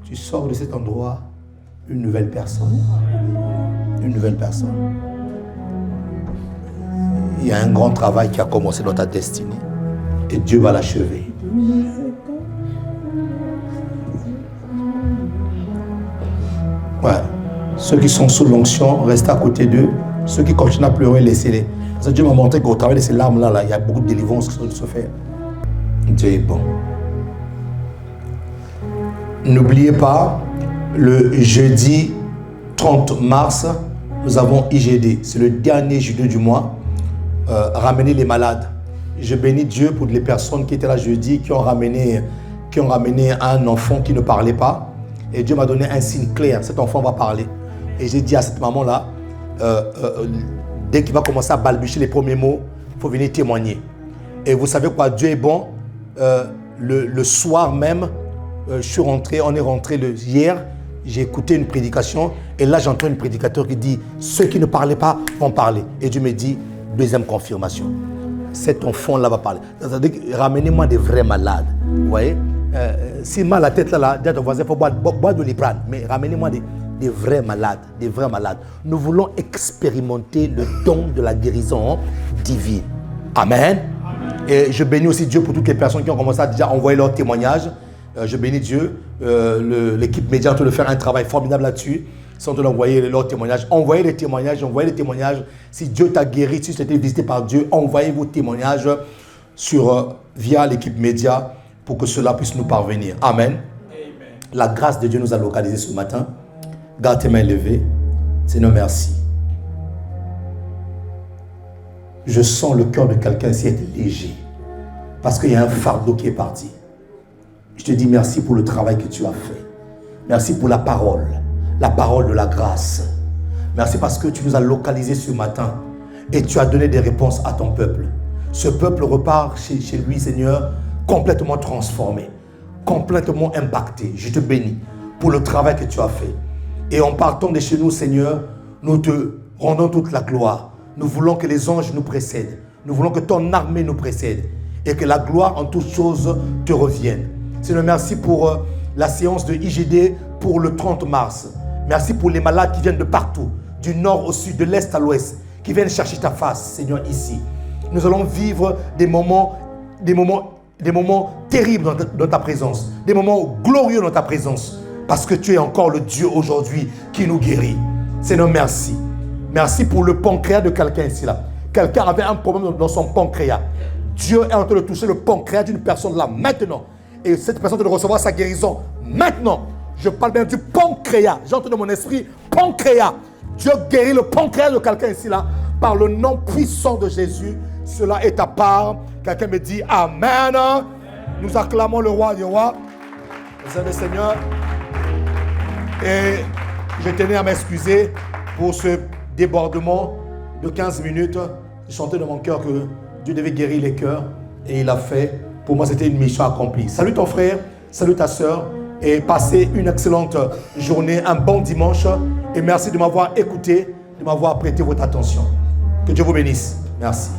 Tu sors de cet endroit une nouvelle personne. Une nouvelle personne. Il y a un grand travail qui a commencé dans ta destinée. Et Dieu va l'achever. Ouais. Ceux qui sont sous l'onction, restez à côté d'eux. Ceux qui continuent à pleurer, laissez-les. Parce que Dieu m'a montré qu'au travers de ces larmes-là, il y a beaucoup de délivrance qui se fait. Dieu est bon. N'oubliez pas, le jeudi 30 mars, nous avons IGD. C'est le dernier jeudi du mois. Ramener les malades. Je bénis Dieu pour les personnes qui étaient là jeudi, qui ont ramené un enfant qui ne parlait pas. Et Dieu m'a donné un signe clair. Cet enfant va parler. Et j'ai dit à cette maman-là, dès qu'il va commencer à balbutier les premiers mots, il faut venir témoigner. Et vous savez quoi, Dieu est bon. Le soir même, on est rentré hier, j'ai écouté une prédication. Et là, j'entends un prédicateur qui dit, ceux qui ne parlaient pas vont parler. Et Dieu me dit, deuxième confirmation. Cet enfant-là va parler. C'est-à-dire, ramenez-moi des vrais malades. Vous voyez, si mal à la tête là, dis à ton voisin, il faut boire de l'iprane. Mais ramenez-moi des vrais malades. Des vrais malades. Nous voulons expérimenter le don de la guérison divine. Amen. Et je bénis aussi Dieu pour toutes les personnes qui ont commencé à déjà envoyer leur témoignage. Je bénis Dieu. L'équipe média est en train de faire un travail formidable là-dessus. Ils sont en train d'envoyer leurs témoignages. Envoyez les témoignages. Si Dieu t'a guéri, si tu as été visité par Dieu, envoyez vos témoignages via l'équipe média pour que cela puisse nous parvenir. Amen. Amen. La grâce de Dieu nous a localisés ce matin. Garde tes mains levées. Seigneur, merci. Je sens le cœur de quelqu'un ici être léger. Parce qu'il y a un fardeau qui est parti. Je te dis merci pour le travail que tu as fait. Merci pour la parole de la grâce. Merci parce que tu nous as localisés ce matin et tu as donné des réponses à ton peuple. Ce peuple repart chez lui, Seigneur, complètement transformé, complètement impacté. Je te bénis pour le travail que tu as fait. Et en partant de chez nous, Seigneur, nous te rendons toute la gloire. Nous voulons que les anges nous précèdent. Nous voulons que ton armée nous précède et que la gloire en toutes choses te revienne. Seigneur, merci pour la séance de IGD pour le 30 mars. Merci pour les malades qui viennent de partout, du nord au sud, de l'est à l'ouest, qui viennent chercher ta face, Seigneur, ici. Nous allons vivre des moments terribles dans ta présence, des moments glorieux dans ta présence, parce que tu es encore le Dieu aujourd'hui qui nous guérit. Seigneur, merci. Merci pour le pancréas de quelqu'un ici là. Quelqu'un avait un problème dans son pancréas. Dieu est en train de toucher le pancréas d'une personne là maintenant. Et cette personne doit recevoir sa guérison maintenant. Je parle bien du pancréas. J'entends dans mon esprit pancréas. Dieu guérit le pancréas de quelqu'un ici là par le nom puissant de Jésus. Cela est ta part. Quelqu'un me dit Amen. Nous acclamons le roi des rois. Le Seigneur. Et je tenais à m'excuser pour ce débordement de 15 minutes. Je chantais dans mon cœur que Dieu devait guérir les cœurs. Et il l'a fait. Pour moi, c'était une mission accomplie. Salut ton frère, salut ta soeur. Et passez une excellente journée, un bon dimanche. Et merci de m'avoir écouté, de m'avoir prêté votre attention. Que Dieu vous bénisse. Merci.